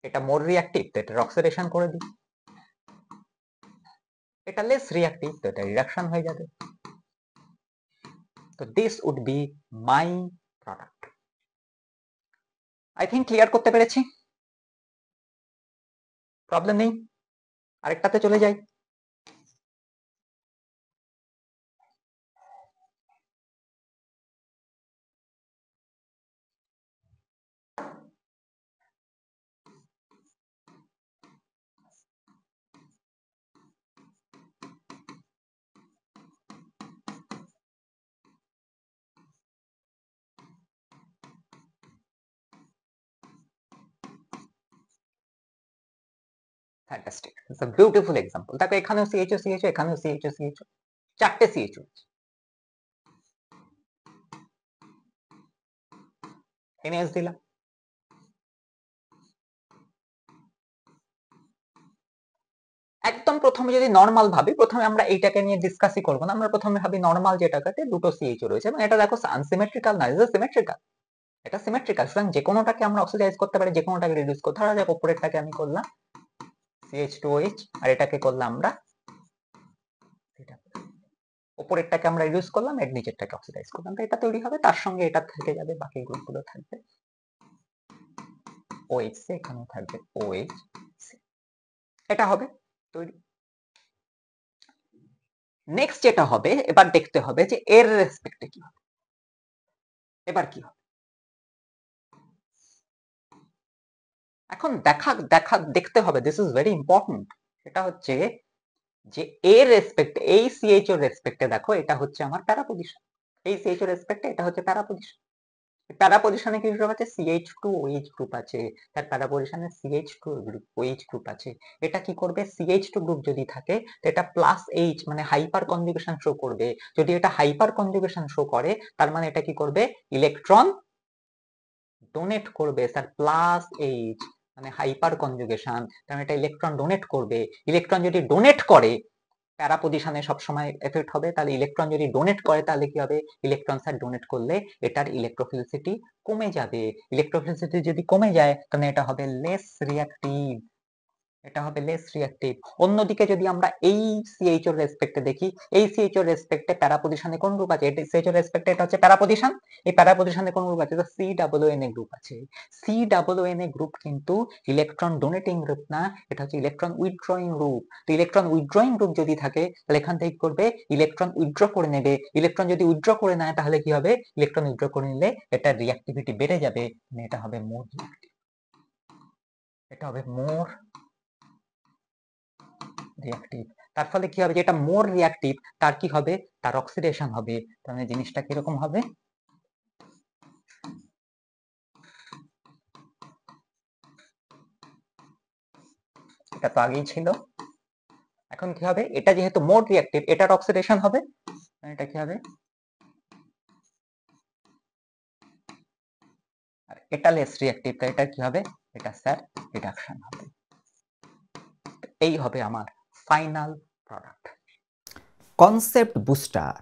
Speaker 1: এটা মোর রিঅ্যাক্টিভ তো এটার অক্সিডেশন করে দিই। এটা লেস রিঅ্যাক্টিভ তো এটা রিডাকশন হয়ে যাবে। তো this would be my product. I think clear করতে পেরেছি। প্রবলেম নেই। আরেকটাতে চলে যাই। Fantastic, it's a beautiful example. দেখো এখানেও সিএইচও সিএইচও, এখানেও সিএইচও সিএইচও, চারটে সিএইচও। এনএস দিলাম। একদম প্রথমে যদি নরমাল ভাবি, প্রথমে আমরা এইটাকে নিয়ে ডিসকাসই করব না, আমরা প্রথমে ভাবি নরমাল যেটাতে দুটো সিএইচও রয়েছে এবং এটা দেখো আনসিমেট্রিক্যাল না, এটা সিমেট্রিক্যাল। এটা সিমেট্রিক্যাল, সুতরাং যে কোনোটাকে আমরা অক্সিডাইজ করতে পারি, যে কোনোটাকে রিডিউস করতে, ধরা যাক উপরেরটাকে আমি করলাম CH2OH আর এটাকে করলাম আমরা, উপরেরটাকে আমরা রিডিউস করলাম, এর নিচেরটাকে অক্সিডাইজ করলাম, তো এটা তৈরি হবে, তার সঙ্গে এটা থেকে যাবে, বাকি গ্রুপগুলো থাকবে OHC, এখানেও থাকবে OHC। এটা হবে তৈরি। নেক্সট যেটা হবে, এবার দেখতে হবে যে এর রেসপেক্টে কি হবে। এবার কি হবে, এখন দেখতে হবে, দিস ইজ ভেরি ইম্পর্টেন্ট। সেটা হচ্ছে যে এর রেসপেক্টে, এই সিএইচ এর রেসপেক্টে দেখো, এটা হচ্ছে আমার প্যারা পজিশন। এই সিএইচ এর রেসপেক্টে এটা হচ্ছে প্যারা পজিশন। প্যারা পজিশনে কি গ্রুপ আছে, CH2OH গ্রুপ আছে, তার প্যারা পজিশনে CH2OH গ্রুপ আছে। এটা কি করবে, CH2 গ্রুপ যদি থাকে তো এটা +H মানে হাইপার কনজুগেশন শো করবে। যদি এটা হাইপার কনজুগেশন শো করে তার মানে এটা কি করবে, ইলেকট্রন ডোনেট করবে স্যার, +H মানে হাইপার কনজুগেশন, কারণ এটা ইলেকট্রন ডোনেট করবে। ইলেকট্রন যদি ডোনেট করে প্যারা পজিশনে সবসময় এফেক্ট হবে, তাহলে ইলেকট্রন যদি ডোনেট করে তাহলে কি হবে, ইলেকট্রন স্যার ডোনেট করলে এটার ইলেকট্রোফিলিসিটি কমে যাবে। ইলেকট্রোফিলিসিটি যদি কমে যায় তাহলে এটা হবে লেস রিঅ্যাক্টিভ, এটা হবে লেস রিঅ্যাক্টিভ। অন্যদিকে যদি আমরা এই সিএইচ এর রেসপেক্টে দেখি, এই সিএইচ এর রেসপেক্টে প্যারা পজিশনে কোন গ্রুপ আছে, এটা সিএইচ এর রেসপেক্টে এটা হচ্ছে প্যারা পজিশন। এই প্যারা পজিশনে কোন গ্রুপ আছে, তো COONA গ্রুপ আছে। COONA গ্রুপ কিন্তু ইলেকট্রন ডোনেটিং গ্রুপ না, এটা হচ্ছে ইলেকট্রন উইথড্রয়িং গ্রুপ। তো ইলেকট্রন উইথড্রয়িং গ্রুপ যদি থাকে তাহলে এখান থেকে করবে, ইলেকট্রন উইথড্র করে নেবে। ইলেকট্রন যদি উইথড্র করে নেয় তাহলে কি হবে, ইলেকট্রন উইথড্র করে নিলে এটার রিঅ্যাক্টিভিটি বেড়ে যাবে, মানে এটা হবে মোর রিঅ্যাক্টিভ, এটা হবে মোর রিঅ্যাক্টিভ। তার ফলে কি হবে, যেটা মোর রিঅ্যাক্টিভ তার কি হবে, তার অক্সিডেশন হবে। তাহলে জিনিসটা কিরকম হবে, এটা তো আগেই ছিল। এখন কি হবে, এটা যেহেতু মোর রিঅ্যাক্টিভ এটার অক্সিডেশন হবে, এটা কি হবে, আর এটা লেস রিঅ্যাক্টিভ, তাই এটা কি হবে, এটা স্যার রিডাকশন হবে। এই হবে আমার final product. Concept booster,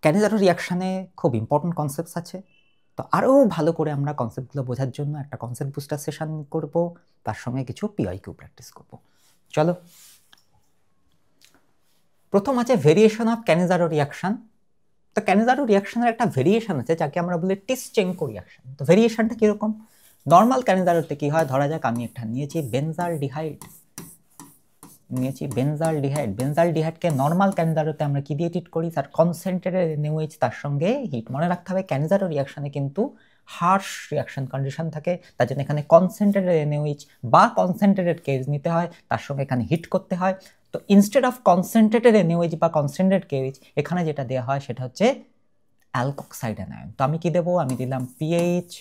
Speaker 1: Cannizzaro রিঅ্যাকশনে খুব ইম্পর্টেন্ট কনসেপ্টস আছে। তো আরও ভালো করে আমরা কনসেপ্টগুলো বোঝার জন্য একটা কনসেপ্ট বুস্টার সেশন করব, তার সঙ্গে কিছু PIQ প্র্যাকটিস করব। চলো, প্রথম আছে ভেরিয়েশন অফ ক্যানিজারো রিঅ্যাকশন। তো ক্যানিজারো রিঅ্যাকশনের একটা ভেরিয়েশন আছে যাকে আমরা বলি টিসচেঙ্কো রিঅ্যাকশন। তো ভেরিয়েশনটা কিরকম, নর্মাল ক্যানিজারোতে কি হয়, ধরা যাক আমি একটা নিয়েছি বেনজালডিহাইড, বেনজালডিহাইডকে নর্মাল ক্যানিজারোতে আমরা কি দিয়ে ট্রিট করি স্যার, কনসেন্ট্রেটেড NaOH তার সঙ্গে হিট। মনে রাখতে হবে ক্যানিজারো রিঅ্যাকশনে কিন্তু হার্শ রিঅ্যাকশন কন্ডিশন থাকে, তার জন্য এখানে কনসেন্ট্রেটেড NaOH বা কনসেন্ট্রেটেড KOH নিতে হয়, তার সঙ্গে এখানে হিট করতে হয়। তো ইনস্টেড অফ কনসেন্ট্রেটেড NaOH বা কনসেন্ট্রেটেড KOH এখানে যেটা দেওয়া হয় সেটা হচ্ছে অ্যালকক্সাইড অ্যানায়ন। তো আমি কি দেবো, আমি দিলাম PH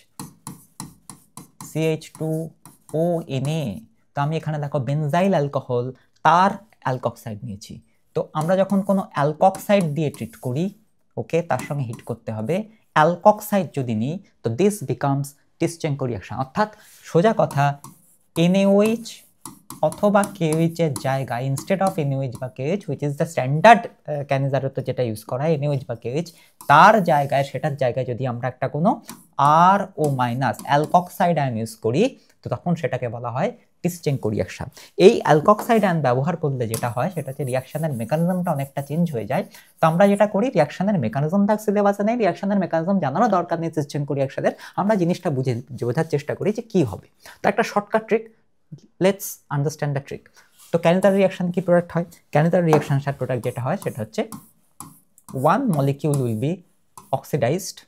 Speaker 1: CH2ONA। তো আমি এখানে দেখো বেনজাইল অ্যালকোহল তার অ্যালকক্সাইড নিয়েছি। তো আমরা যখন কোনো অ্যালকক্সাইড দিয়ে ট্রিট করি, ওকে, তার সঙ্গে হিট করতে হবে, অ্যালকক্সাইড যদি নিই তো দিস বিকামস টিসচেঙ্কো রিঅ্যাকশন। অর্থাৎ সোজা কথা, NaOH অথবা KOH এর জায়গায় ইনস্টেড অফ NaOH বা KOH, which is the standard ক্যানিজারোতে যেটা ইউজ করা হয় NaOH বা KOH, তার জায়গায়, সেটার জায়গায় যদি আমরা একটা কোনো RO- অ্যালকক্সাইড আয়ন ইউজ করি তো তখন সেটাকে বলা হয় টিসচেঙ্কো রিঅ্যাকশন। এই অ্যালকক্সাইড আয়ন ব্যবহার করলে যেটা হয় সেটা হচ্ছে রিঅ্যাকশনের মেকানিজমটা অনেকটা চেঞ্জ হয়ে যায়। তো আমরা যেটা করি, রিঅ্যাকশনের মেকানিজমটা সিলেবাসে নেই, রিঅ্যাকশনের মেকানিজম জানারও দরকার নেই টিসচেঙ্কো রিঅ্যাকশনের, আমরা জিনিসটা বোঝার চেষ্টা করি যে কি হবে। তো একটা shortcut trick, let's understand the trick. তো ক্যানিজারো রিঅ্যাকশন কি প্রোডাক্ট হয়, ক্যানিজারো রিঅ্যাকশন সার প্রোডাক্ট যেটা হয় সেটা হচ্ছে one molecule will be oxidized।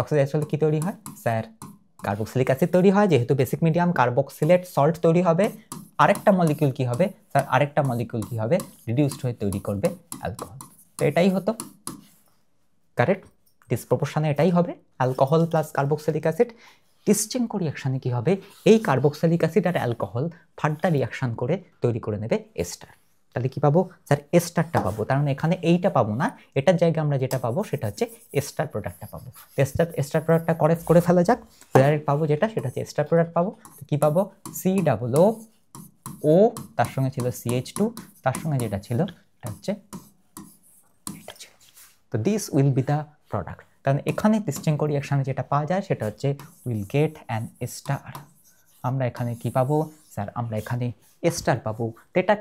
Speaker 1: Oxidise হলে কি তৈরি হয় স্যার, কার্বক্সিলিক অ্যাসিড তৈরি হয়, যেহেতু বেসিক মিডিয়াম কার্বক্সিলেট সল্ট তৈরি হবে। আরেকটা মলিকিউল কি হবে স্যার, আরেকটা মলিকিউল কি হবে, রিডিউসড হয়ে তৈরি করবে অ্যালকোহল। তো এটাই হতো কারেক্ট, ডিসপ্রপোর্শনে এটাই হবে, অ্যালকোহল প্লাস কার্বক্সিলিক অ্যাসিড। টিসচেঙ্কো রিঅ্যাকশনে কি হবে, এই কার্বক্সিলিক অ্যাসিড আর অ্যালকোহল ফার্দার রিঅ্যাকশন করে তৈরি করে নেবে এস্টার। তাহলে কি পাবো স্যার, এস্টারটা পাবো। তার মানে এখানে এইটা পাবো না, এটার জায়গায় আমরা যেটা পাবো সেটা হচ্ছে এস্টার প্রোডাক্টটা পাবো। এস্টার প্রোডাক্টটা করে ফেলা যাক, ডাইরেক্ট পাবো যেটা সেটা হচ্ছে এস্টার প্রোডাক্ট পাবো। তো কি পাবো, COO, তার সঙ্গে ছিল CH2, তার সঙ্গে যেটা ছিল এটা হচ্ছে এটা ছিল। তো this will be the product. কারণ এখানে টিসচেঙ্কো রিঅ্যাকশনে যেটা পাওয়া যায় সেটা হচ্ছে উইল গেট অ্যান এস্টার। আমরা এখানে কি পাবো স্যার, আমরা এখানে এস্টার পাবো। তো এটা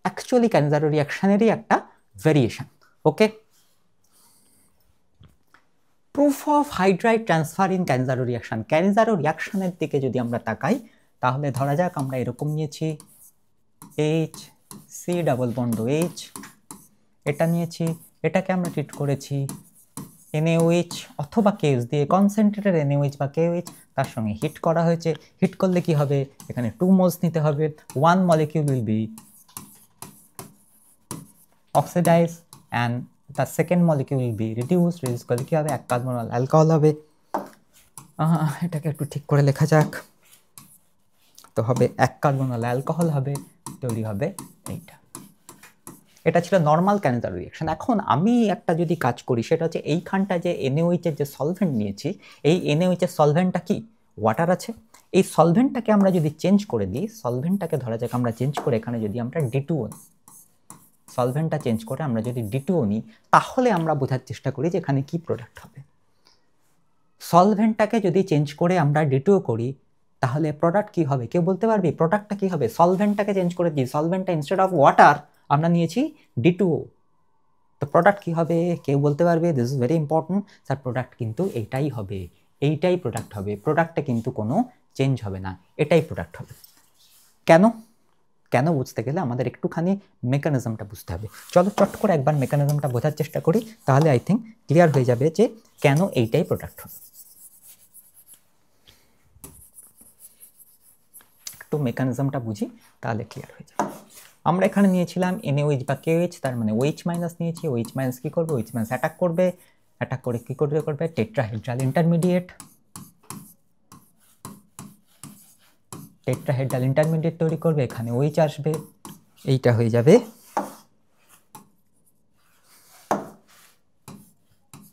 Speaker 1: অ্যাকচুয়ালি ক্যানিজারো রিঅ্যাকশনেরই একটা variation. Okay, proof of hydride transfer in Cannizzaro reaction. Cannizzaro রিঅ্যাকশনের দিকে যদি আমরা তাকাই তাহলে ধরা যাক আমরা এরকম নিয়েছি সি ডাবল বন্ড এইচ, এটা নিয়েছি, এটাকে আমরা ট্রিট করেছি NaOH অথবা KOH দিয়ে, কনসেন্ট্রেটেড NaOH বা KOH, তার সঙ্গে হিট করা হয়েছে। হিট করলে কি হবে, এখানে 2 মোলস নিতে হবে, 1 molecule will be oxidized and the second molecule will be reduced, reduce করলে কি হবে, 1 কার্বনাল অ্যালকোহল হবে। এটাকে একটু ঠিক করে লেখা যাক, তো হবে 1 কার্বনাল অ্যালকোহল হবে, তৈরি হবে এইটা। এটা ছিল নর্মাল ক্যানিজার রিঅ্যাকশন। এখন আমি একটা যদি কাজ করি, সেটা হচ্ছে এইখানটা যে NaOH এর যে সলভেন্ট নিয়েছি, এই NaOH এর সলভেন্টটা কি ওয়াটার আছে, এই সলভেন্টটাকে আমরা যদি চেঞ্জ করে দিই, সলভেন্টটাকে ধরা যাক আমরা চেঞ্জ করে এখানে যদি আমরা D2O নিই, সলভেন্টটা চেঞ্জ করে আমরা যদি D2O নিই, তাহলে আমরা বোঝার চেষ্টা করি যে এখানে কি প্রোডাক্ট হবে। সলভেন্টটাকে যদি চেঞ্জ করে আমরা D2O করি, তাহলে প্রোডাক্ট কি হবে, কেউ বলতে পারবে প্রোডাক্টটা কি হবে? সলভেন্টটাকে চেঞ্জ করে দিই, সলভেন্টটা ইনস্টেড অফ ওয়াটার আমরা নিয়েছি D2O, তো প্রোডাক্ট কি হবে কেউ বলতে পারবে? This is very important sir, product কিন্তু এইটাই হবে, এইটাই প্রোডাক্ট হবে, প্রোডাক্টে কিন্তু কোনো চেঞ্জ হবে না, এটাই প্রোডাক্ট হবে। কেন? কেন বুঝতে গেলে আমাদের একটুখানি মেকানিজমটা বুঝতে হবে। চলো চট করে একবার মেকানিজমটা বোঝার চেষ্টা করি, তাহলে আই থিঙ্ক ক্লিয়ার হয়ে যাবে যে কেন এইটাই প্রোডাক্ট হবে। একটু মেকানিজমটা বুঝি, তাহলে ক্লিয়ার হয়ে যাবে। আমরা এখানে নিয়েছিলাম NaOH বা KOH, তার মানে OH মাইনাস নিয়েছি, OH মাইনাস কি করবে, OH মাইনাস অ্যাটাক করবে, অ্যাটাক করে কি করবে টেট্রাহেড্রাল ইন্টারমিডিয়েট, টেট্রাহেড্রাল ইন্টারমিডিয়েট তৈরি করবে, এখানে OH আসবে, এইটা হয়ে যাবে,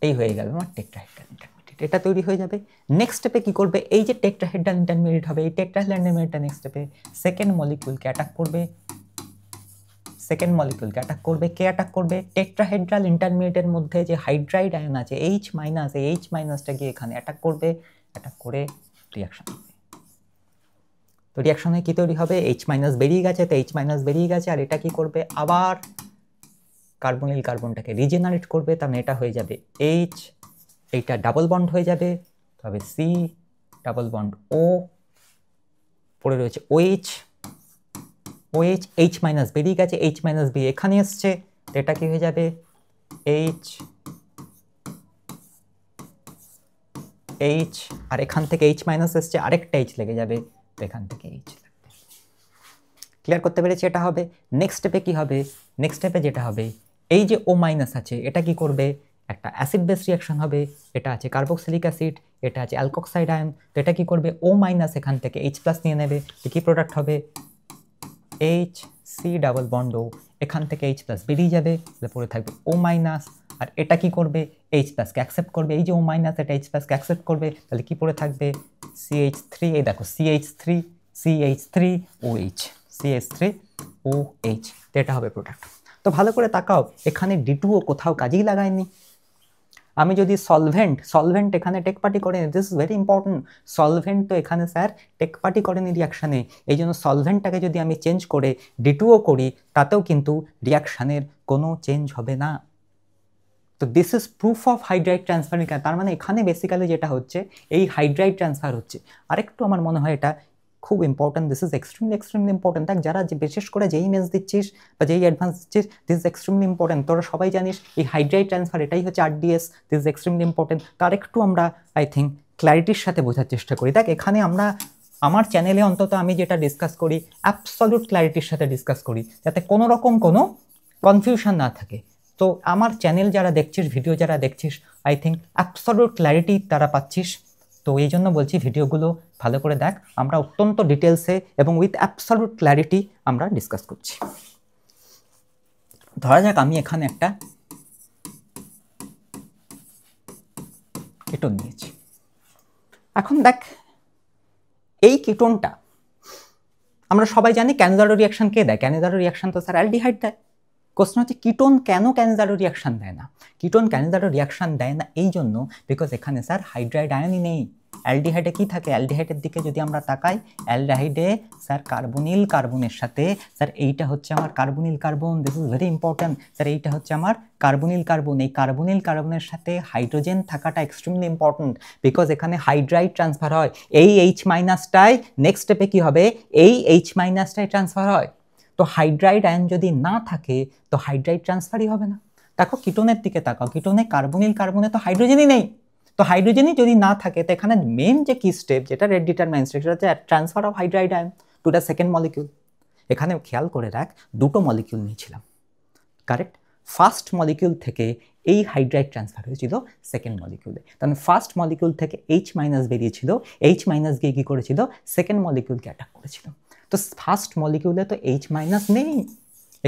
Speaker 1: এই হয়ে গেল আমার টেট্রাহেড্রাল ইন্টারমিডিয়েট, এটা তৈরি হয়ে যাবে। নেক্সট স্টেপে কি করবে, এই যে টেট্রাহেড্রাল ইন্টারমিডিয়েট হবে, এই টেট্রাহেড্রাল ইন্টারমিডিয়েটটা নেক্সট স্টেপে সেকেন্ড মলিকিউলকে অ্যাটাক করবে, সেকেন্ড মলিকিউলকে অ্যাটাক করবে, কে অ্যাটাক করবে, টেট্রাহেড্রাল ইন্টারমিডিয়েটের মধ্যে যে হাইড্রাইড আয়ন আছে H মাইনাস, এই H মাইনাসটা গিয়ে এখানে অ্যাটাক করবে, অ্যাটাক করে রিঅ্যাকশন হবে। তো রিঅ্যাকশনে কি তৈরি হবে, H মাইনাস বেরিয়ে গেছে, তো H মাইনাস বেরিয়ে গেছে, আর এটা কি করবে, আবার কার্বনিল কার্বনটাকে রিজেনারেট করবে, তার মানে এটা হয়ে যাবে H, এইটা ডাবল বন্ড হয়ে যাবে, তবে C ডাবল বন্ড O, পড়ে রয়েছে OH, OH, H মাইনাস বেরিয়ে গেছে, H মাইনাস বেরিয়ে এখানে এসছে, তো এটা কি হয়ে যাবে H, H, আর এখান থেকে H মাইনাস এসছে, আরেকটা H লেগে যাবে, তো এখান থেকে H লাগবে। ক্লিয়ার করতে পেরেছি? এটা হবে। নেক্সট স্টেপে কি হবে, নেক্সট স্টেপে যেটা হবে, এই যে O মাইনাস আছে, এটা কি করবে, একটা অ্যাসিড বেস রিঅ্যাকশন হবে, এটা আছে কার্বক্সিলিক অ্যাসিড, এটা আছে অ্যালকক্সাইড আয়ন, তো এটা কি করবে, O মাইনাস এখান থেকে H প্লাস নিয়ে নেবে, তো কি প্রোডাক্ট হবে H, C double bond O, এখান থেকে H প্লাস বেরিয়ে যাবে, তাহলে পড়ে থাকবে O মাইনাস, আর এটা কি করবে, H প্লাসকে অ্যাকসেপ্ট করবে, এই যে O মাইনাস এটা H প্লাসকে অ্যাকসেপ্ট করবে, তাহলে কি পড়ে থাকবে CH3, এই দেখো CH3, CH3OH, CH3OH, তো এটা হবে প্রোডাক্ট। তো ভালো করে তাকাও, এখানে D2O কোথাও কাজেই লাগায়নি। আমি যদি সলভেন্ট এখানে টেক পার্টি করেনি, this is very important, solvent তো এখানে স্যার টেক পার্টি করেনি রিয়াকশানে, এই জন্য সলভেন্টটাকে যদি আমি চেঞ্জ করে D2O করি, তাতেও কিন্তু রিয়াকশানের কোনো চেঞ্জ হবে না। তো this is proof of hydride transfer, তার মানে এখানে বেসিক্যালি যেটা হচ্ছে এই হাইড্রাইড ট্রান্সফার হচ্ছে। আরেকটু আমার মনে হয় এটা খুব important, this is extremely important. দেখ যারা বিশেষ করে যেই মেন্স দিচ্ছিস বা যেই অ্যাডভান্স দিচ্ছিস, দিস ইজ এক্সট্রিমলি ইম্পর্টেন্ট। তোরা সবাই জানিস এই হাইড্রাইড ট্রান্সফার এটাই হচ্ছে RDS, this is extremely important. তার একটু আমরা আই থিঙ্ক ক্ল্যারিটির সাথে বোঝার চেষ্টা করি। দেখ এখানে আমরা আমার চ্যানেলে অন্তত আমি যেটা ডিসকাস করি অ্যাবসলিউট ক্ল্যারিটির সাথে ডিসকাস করি, যাতে কোনো রকম কোনো কনফিউশন না থাকে। তো আমার চ্যানেল যারা দেখছিস, ভিডিও যারা দেখছিস, আই থিঙ্ক অ্যাবসলিউট ক্ল্যারিটি তারা পাচ্ছিস। তো এই জন্য বলছি ভিডিওগুলো ভালো করে দেখ, আমরা অত্যন্ত ডিটেলসে এবং উইথ অ্যাবসলিউট ক্ল্যারিটি আমরা ডিসকাস করছি। ধরা যাক আমি এখানে একটা কিটোন নিয়েছি। এখন দেখ এই কিটোনটা আমরা সবাই জানি ক্যানিজারো রিঅ্যাকশন কে দেয়, ক্যানিজারো রিঅ্যাকশন তো স্যার অ্যালডিহাইড দেয়। কোশ্চেন হচ্ছে কিটোন কেন ক্যানিজারো রিঅ্যাকশন দেয় না? কিটোন ক্যানিজারো রিঅ্যাকশন দেয় না এই জন্য বিকজ এখানে স্যার হাইড্রাইড আয়নই নেই। অ্যালডিহাইডে কি থাকে? অ্যালডিহাইডের দিকে যদি আমরা তাকাই, অ্যালডিহাইডে স্যার কার্বনিল কার্বনের সাথে, স্যার এইটা হচ্ছে আমার carbonyl carbon, this is very important sir, এইটা হচ্ছে আমার কার্বনিল কার্বন। এই কার্বনিল কার্বনের সাথে হাইড্রোজেন থাকাটা এক্সট্রিমলি ইম্পর্টেন্ট বিকজ এখানে হাইড্রাইড ট্রান্সফার হয়। এই H মাইনাসটাই নেক্সট স্টেপে কি হবে, এই H মাইনাসটাই ট্রান্সফার হয়। তো হাইড্রাইড আয়ন যদি না থাকে তো হাইড্রাইড ট্রান্সফারই হবে না। দেখো কিটোনের দিকে তাকাও, কিটোনে কার্বনিল কার্বনে তো হাইড্রোজেনই নেই, তো হাইড্রোজেনই যদি না থাকে তো এখানে মেন যে কি স্টেপ যেটা রেট ডিটারমাইন্স সেটা হচ্ছে transfer of hydride ion to the second molecule. এখানে খেয়াল করে রাখ দুটো মলিকিউল নিয়েছিলাম, কারেক্ট? ফার্স্ট মলিকিউল থেকে এই হাইড্রাইড ট্রান্সফার হয়েছিল সেকেন্ড মলিকিউলে, কারণ ফার্স্ট মলিকিউল থেকে H মাইনাস বেরিয়েছিল, H মাইনাস গিয়ে কী করেছিল সেকেন্ড মলিকিউলকে অ্যাটাক করেছিল। তো ফার্স্ট মলিকিউলে তো H মাইনাস নেই,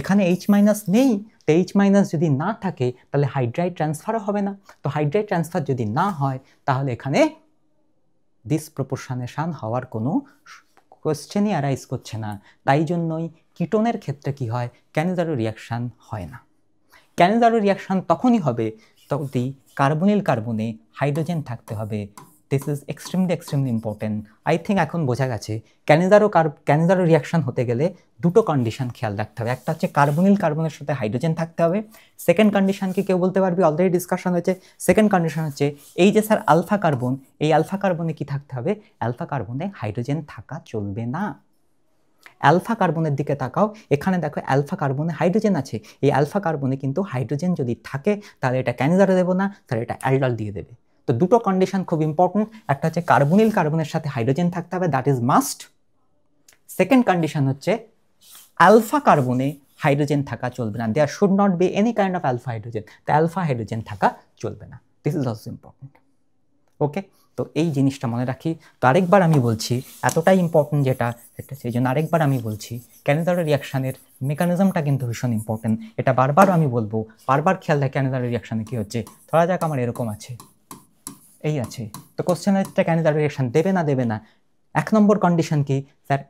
Speaker 1: এখানে H মাইনাস নেই, তো H মাইনাস যদি না থাকে তাহলে হাইড্রাইড ট্রান্সফারও হবে না। তো হাইড্রাইড ট্রান্সফার যদি না হয় তাহলে এখানে ডিসপ্রপোর্শনেশন হওয়ার কোনো কোয়েশ্চেনই অ্যারাইজ করছে না। তাই জন্যই কিটোনের ক্ষেত্রে কি হয়, ক্যানিজারো রিয়াকশান হয় না। ক্যানিজারো রিয়াকশান তখনই হবে যদি কার্বনিল কার্বনে হাইড্রোজেন থাকতে হবে। This is extremely important. I think এখন বোঝা গেছে ক্যানিজারো রিয়াকশান হতে গেলে দুটো কন্ডিশন খেয়াল রাখতে হবে। একটা হচ্ছে কার্বনিল কার্বনের সাথে হাইড্রোজেন থাকতে হবে। সেকেন্ড কন্ডিশন কি কেউ বলতে পারবে? অলরেডি ডিসকাশন হয়েছে। সেকেন্ড কন্ডিশন হচ্ছে এই যে স্যার আলফা কার্বন, এই আলফা কার্বনে কি থাকতে হবে? আলফা কার্বনে হাইড্রোজেন থাকা চলবে না। অ্যালফা কার্বনের দিকে তাকাও, এখানে দেখো অ্যালফা কার্বনে হাইড্রোজেন আছে, এই অ্যালফা কার্বনে কিন্তু হাইড্রোজেন যদি থাকে তাহলে এটা ক্যানিজারে দেবো না, তাহলে এটা অ্যালডল দিয়ে দেবে। তো দুটো কন্ডিশন খুব ইম্পর্টেন্ট, একটা হচ্ছে কার্বনিল কার্বনের সাথে হাইড্রোজেন থাকতে হবে, that is must. Second condition হচ্ছে অ্যালফা কার্বনে হাইড্রোজেন থাকা চলবে না, there should not be any kind of alpha hydrogen, তো অ্যালফা হাইড্রোজেন থাকা চলবে না। This is also important. Okay, তো এই জিনিসটা মনে রাখি। তো আরেকবার আমি বলছি, এতটাই ইম্পর্টেন্ট যেটা সেই জন্য আরেকবার আমি বলছি, ক্যানিজারো রিয়াকশানের মেকানিজমটা কিন্তু ভীষণ ইম্পর্টেন্ট। এটা বারবার আমি বলবো, বারবার খেয়াল রাখ ক্যানিজারো রিয়াকশানে কী হচ্ছে। ধরা যাক আমার এরকম আছে, এই আছে, তো কোশ্চেন হচ্ছে ক্যানিজারো রিয়াকশান দেবে না দেবে না। 1 নম্বর কন্ডিশন কি স্যার?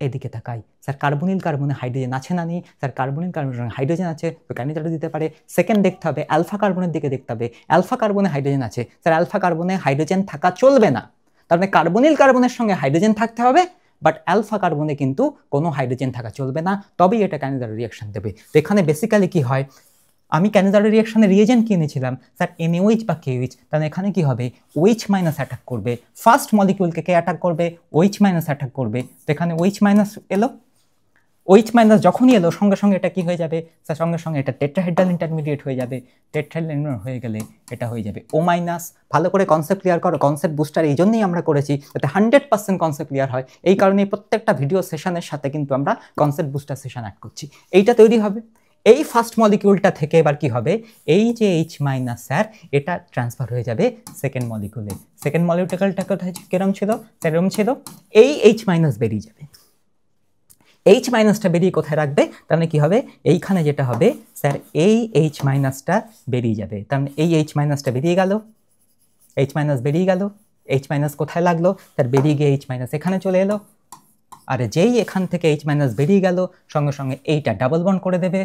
Speaker 1: এদিকে তাকাই, স্যার কার্বনিল কার্বনে হাইড্রোজেন আছে না নেই? স্যার কার্বনিল কার্বনে হাইড্রোজেন আছে, তো ক্যানিজারো দিতে পারে। সেকেন্ড দেখতে হবে অ্যালফা কার্বনের দিকে দেখতে হবে, অ্যালফা কার্বনে হাইড্রোজেন আছে, স্যার অ্যালফা কার্বনে হাইড্রোজেন থাকা চলবে না। তার মানে কার্বনিল কার্বনের সঙ্গে হাইড্রোজেন থাকতে হবে, বাট অ্যালফা কার্বনে কিন্তু কোনো হাইড্রোজেন থাকা চলবে না, তবেই এটা ক্যানিজারো রিয়াকশন দেবে। তো এখানে বেসিক্যালি কি হয়, আমি ক্যানিজারো রিয়াকশনের রিয়েজেন্ট কিনেছিলাম স্যার NaOH বা KOH, তাহলে এখানে কি হবে OH মাইনাস অ্যাটাক করবে, ফার্স্ট মলিকিউলকে কে অ্যাটাক করবে? OH মাইনাস অ্যাটাক করবে। তো এখানে OH মাইনাস এলো, OH মাইনাস যখনই এলো সঙ্গে সঙ্গে এটা কি হয়ে যাবে স্যার? সঙ্গে সঙ্গে এটা টেট্রাহেড্রাল ইন্টারমিডিয়েট হয়ে যাবে, টেট্রাহেড্রাল হয়ে গেলে এটা হয়ে যাবে O মাইনাস। ভালো করে কনসেপ্ট ক্লিয়ার করো, কনসেপ্ট বুস্টার এই জন্যই আমরা করেছি যাতে 100% কনসেপ্ট ক্লিয়ার হয়। এই কারণে প্রত্যেকটা ভিডিও সেশনের সাথে কিন্তু আমরা কনসেপ্ট বুস্টার সেশন অ্যাড করছি। এইটা তৈরি হবে, এই ফার্স্ট মলিকিউলটা থেকে এবার কি হবে, এই যে H মাইনাস স্যার এটা ট্রান্সফার হয়ে যাবে সেকেন্ড মলিকিউলে। সেকেন্ড মলিকিউলটা কিরম ছিল? সেরকম ছিল, এই H মাইনাস বেরিয়ে যাবে, H মাইনাসটা বেরিয়ে কোথায় রাখবে? তার মানে কি হবে, এইখানে যেটা হবে স্যার এই H মাইনাসটা বেরিয়ে যাবে, তার মানে এই H মাইনাসটা বেরিয়ে গেল, H মাইনাস বেরিয়ে গেল, H মাইনাস কোথায় লাগলো তার? বেরিয়ে গিয়ে H মাইনাস এখানে চলে এলো, আর যেই এখান থেকে H মাইনাস বেরিয়ে গেল সঙ্গে সঙ্গে এইটা ডাবল বন্ড করে দেবে,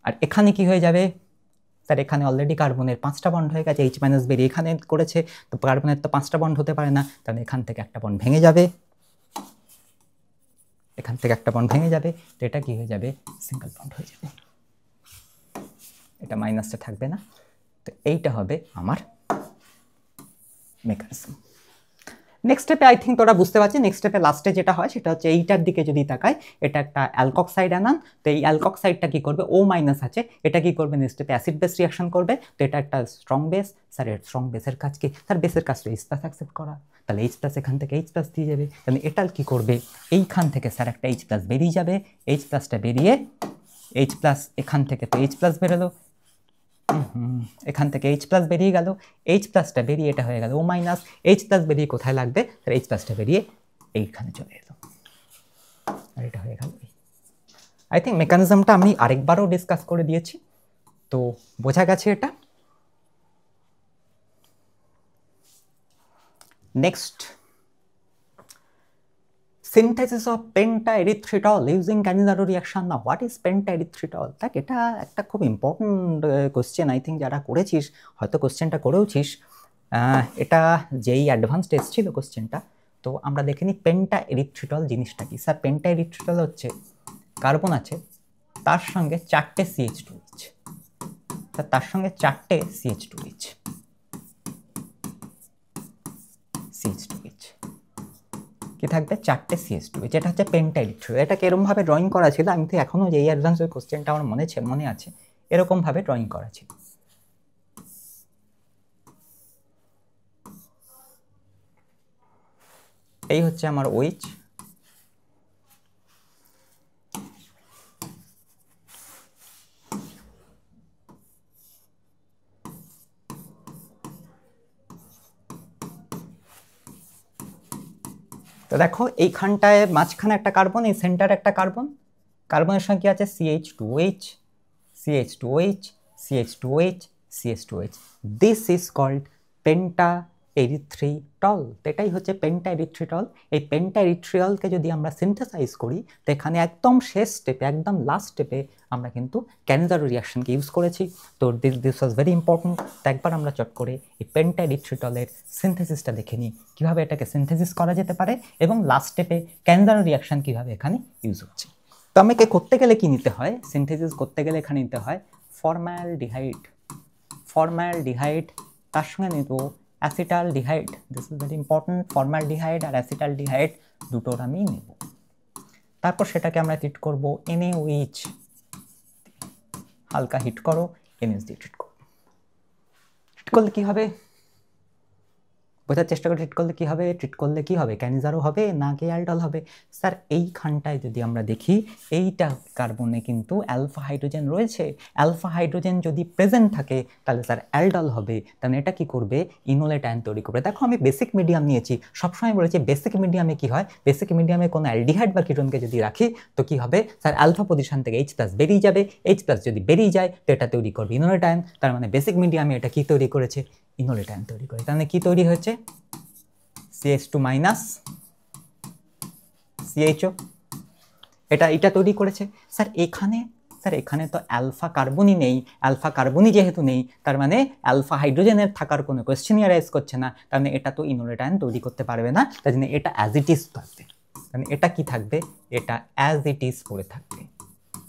Speaker 1: আর এখানে কি হয়ে যাবে স্যার? এখানে অলরেডি কার্বনের 5টা বন্ড হয়ে গেছে, H মাইনাস বেরিয়ে এখানে করেছে, তো কার্বনের তো 5টা বন্ড হতে পারে না, তাহলে এখান থেকে একটা বন্ড ভেঙে যাবে, এখান থেকে একটা বন্ড ভেঙে যাবে, তো এটা কি হয়ে যাবে? সিঙ্গেল বন্ড হয়ে যাবে, এটা মাইনাসটা থাকবে না। তো এইটা হবে আমার মেকানিজম। নেক্সট স্টেপে আই থিঙ্ক তোরা বুঝতে পারছিস, নেক্সট স্টেপে লাস্টে যেটা হয় সেটা হচ্ছে এইটার দিকে যদি তাকাই, এটা একটা অ্যালকক্সাইড আনান, তো এই অ্যালকক্সাইডটা কি করবে? O মাইনাস আছে, এটা কি করবে? নেক্সট স্টেপে অ্যাসিড বেস রিয়াকশন করবে, তো এটা একটা স্ট্রং বেস। স্যার এর স্ট্রং বেসের কাজ কি? স্যার বেসের কাজ তো H প্লাস অ্যাকসেপ্ট করা, তাহলে H প্লাস এখান থেকে H প্লাস দিয়ে যাবে, তাহলে এটা কি করবে? এইখান থেকে স্যার একটা H প্লাস বেরিয়ে যাবে, H প্লাসটা বেরিয়ে H প্লাস এখান থেকে তো H প্লাস বেরোলো, এখান থেকে H প্লাস বেরিয়ে গেল, H প্লাসটা বেরিয়ে এটা হয়ে গেল O মাইনাস, H প্লাস বেরিয়ে কোথায় লাগবে? তাহলে H প্লাসটা বেরিয়ে এইখানে চলে এলো, আর এটা হয়ে গেল। আই থিঙ্ক মেকানিজমটা আমি আরেকবারও ডিসকাস করে দিয়েছি, তো বোঝা গেছে এটা। Next, synthesis of pentaerythritol using Cannizzaro reaction. Now what is pentaerythritol? দেখ এটা একটা খুব ইম্পর্টেন্ট কোশ্চেন, আই থিঙ্ক যারা করেছিস হয়তো কোশ্চেনটা করেওছিস, এটা যেই অ্যাডভান্স টেস্ট ছিল কোশ্চেনটা, তো আমরা দেখে নিই পেন্টাএরিথ্রিটল জিনিসটা কি। স্যার পেন্টাএরিথ্রিটল হচ্ছে কার্বন আছে, তার সঙ্গে 4টে CH2H, তার সঙ্গে 4টে CH2H, কি থাকবে 4টে CH2, যেটা হচ্ছে পেন্টাইরিথ্রিয়ল। এটাকে এরকমভাবে ড্রয়িং করা ছিল, আমি তো এখনও যে এই অ্যাডভান্সের কোশ্চেনটা আমার মনে আছে, এরকমভাবে ড্রয়িং করা ছিল। এই হচ্ছে আমার OH, তো দেখো এইখানটায় মাঝখানে একটা কার্বন, এই সেন্টারে একটা কার্বন, কার্বনের সঙ্গে আছে CH2OH, CH2OH, CH2OH, CH2OH। This is called pentaerythritol. এটাই হচ্ছে পেন্টাএরিথ্রিটল। এই পেন্টাএরিথ্রিটলকে যদি আমরা সিনথেসাইজ করি, তো এখানে একদম শেষ স্টেপে, একদম লাস্ট স্টেপে আমরা কিন্তু ক্যানিজারো রিঅ্যাকশনকে ইউজ করেছি। তো দিস ওয়াজ ভেরি ইম্পর্টেন্ট। তো একবার আমরা চট করে এই পেন্টাএরিথ্রিটলের সিনথেসিসটা দেখে নিই, কীভাবে এটাকে সিনথেসিস করা যেতে পারে এবং লাস্ট স্টেপে ক্যানিজারো রিঅ্যাকশন কীভাবে এখানে ইউজ হচ্ছে। তো আমাকে করতে গেলে কি নিতে হয়, সিনথেসিস করতে গেলে এখানে নিতে হয় ফর্মালডিহাইড, ফর্মালডিহাইড, তার সঙ্গে নেব acetaldehyde. This is very important. Formaldehyde আর অ্যাসিটালডিহাইড দুটোর আমি নেব। তারপর সেটাকে আমরা ট্রিট করব NaOH, হালকা হিট করো, NH দিয়ে ট্রিট করো। ট্রিট করলে কি হবে বোঝার চেষ্টা করে, ট্রিট করলে কি হবে, ট্রিট করলে কি হবে, ক্যানিজারো হবে না কি অ্যালডল হবে? স্যার এইখানটায় যদি আমরা দেখি, এইটা কার্বনে কিন্তু অ্যালফা হাইড্রোজেন রয়েছে। অ্যালফা হাইড্রোজেন যদি প্রেজেন্ট থাকে তাহলে স্যার অ্যালডল হবে। তাহলে এটা কি করবে, ইনোলেট আয়ন তৈরি করবে। দেখো আমি বেসিক মিডিয়াম নিয়েছি, সবসময় বলেছি বেসিক মিডিয়ামে কি হয়, বেসিক মিডিয়ামে কোনো অ্যালডিহাইড বা কিটোনকে যদি রাখি তো কি হবে, স্যার অ্যালফা পজিশন থেকে H+ বেরিয়ে যাবে। H+ যদি বেরিয়ে যায় তো এটা তৈরি করবে ইনোলেট আয়ন। তার মানে বেসিক মিডিয়ামে এটা কি তৈরি করেছে, ইনোলেট আয়ন তৈরি করে। তাহলে কি তৈরি হয়েছে, CH2 মাইনাস CHO, এটা তৈরি করেছে। স্যার এখানে তো অ্যালফা কার্বনই নেই, অ্যালফা কার্বনই যেহেতু নেই তার মানে অ্যালফা হাইড্রোজেনের থাকার কোনো কোয়েশ্চেনই অ্যারাইজ করছে না। তার মানে এটা তো ইনোলেট আয়ন তৈরি করতে পারবে না, তার জন্য এটা অ্যাজ ইট ইজ থাকবে। মানে এটা কি থাকবে, এটা অ্যাজ ইট ইজ পড়ে থাকবে,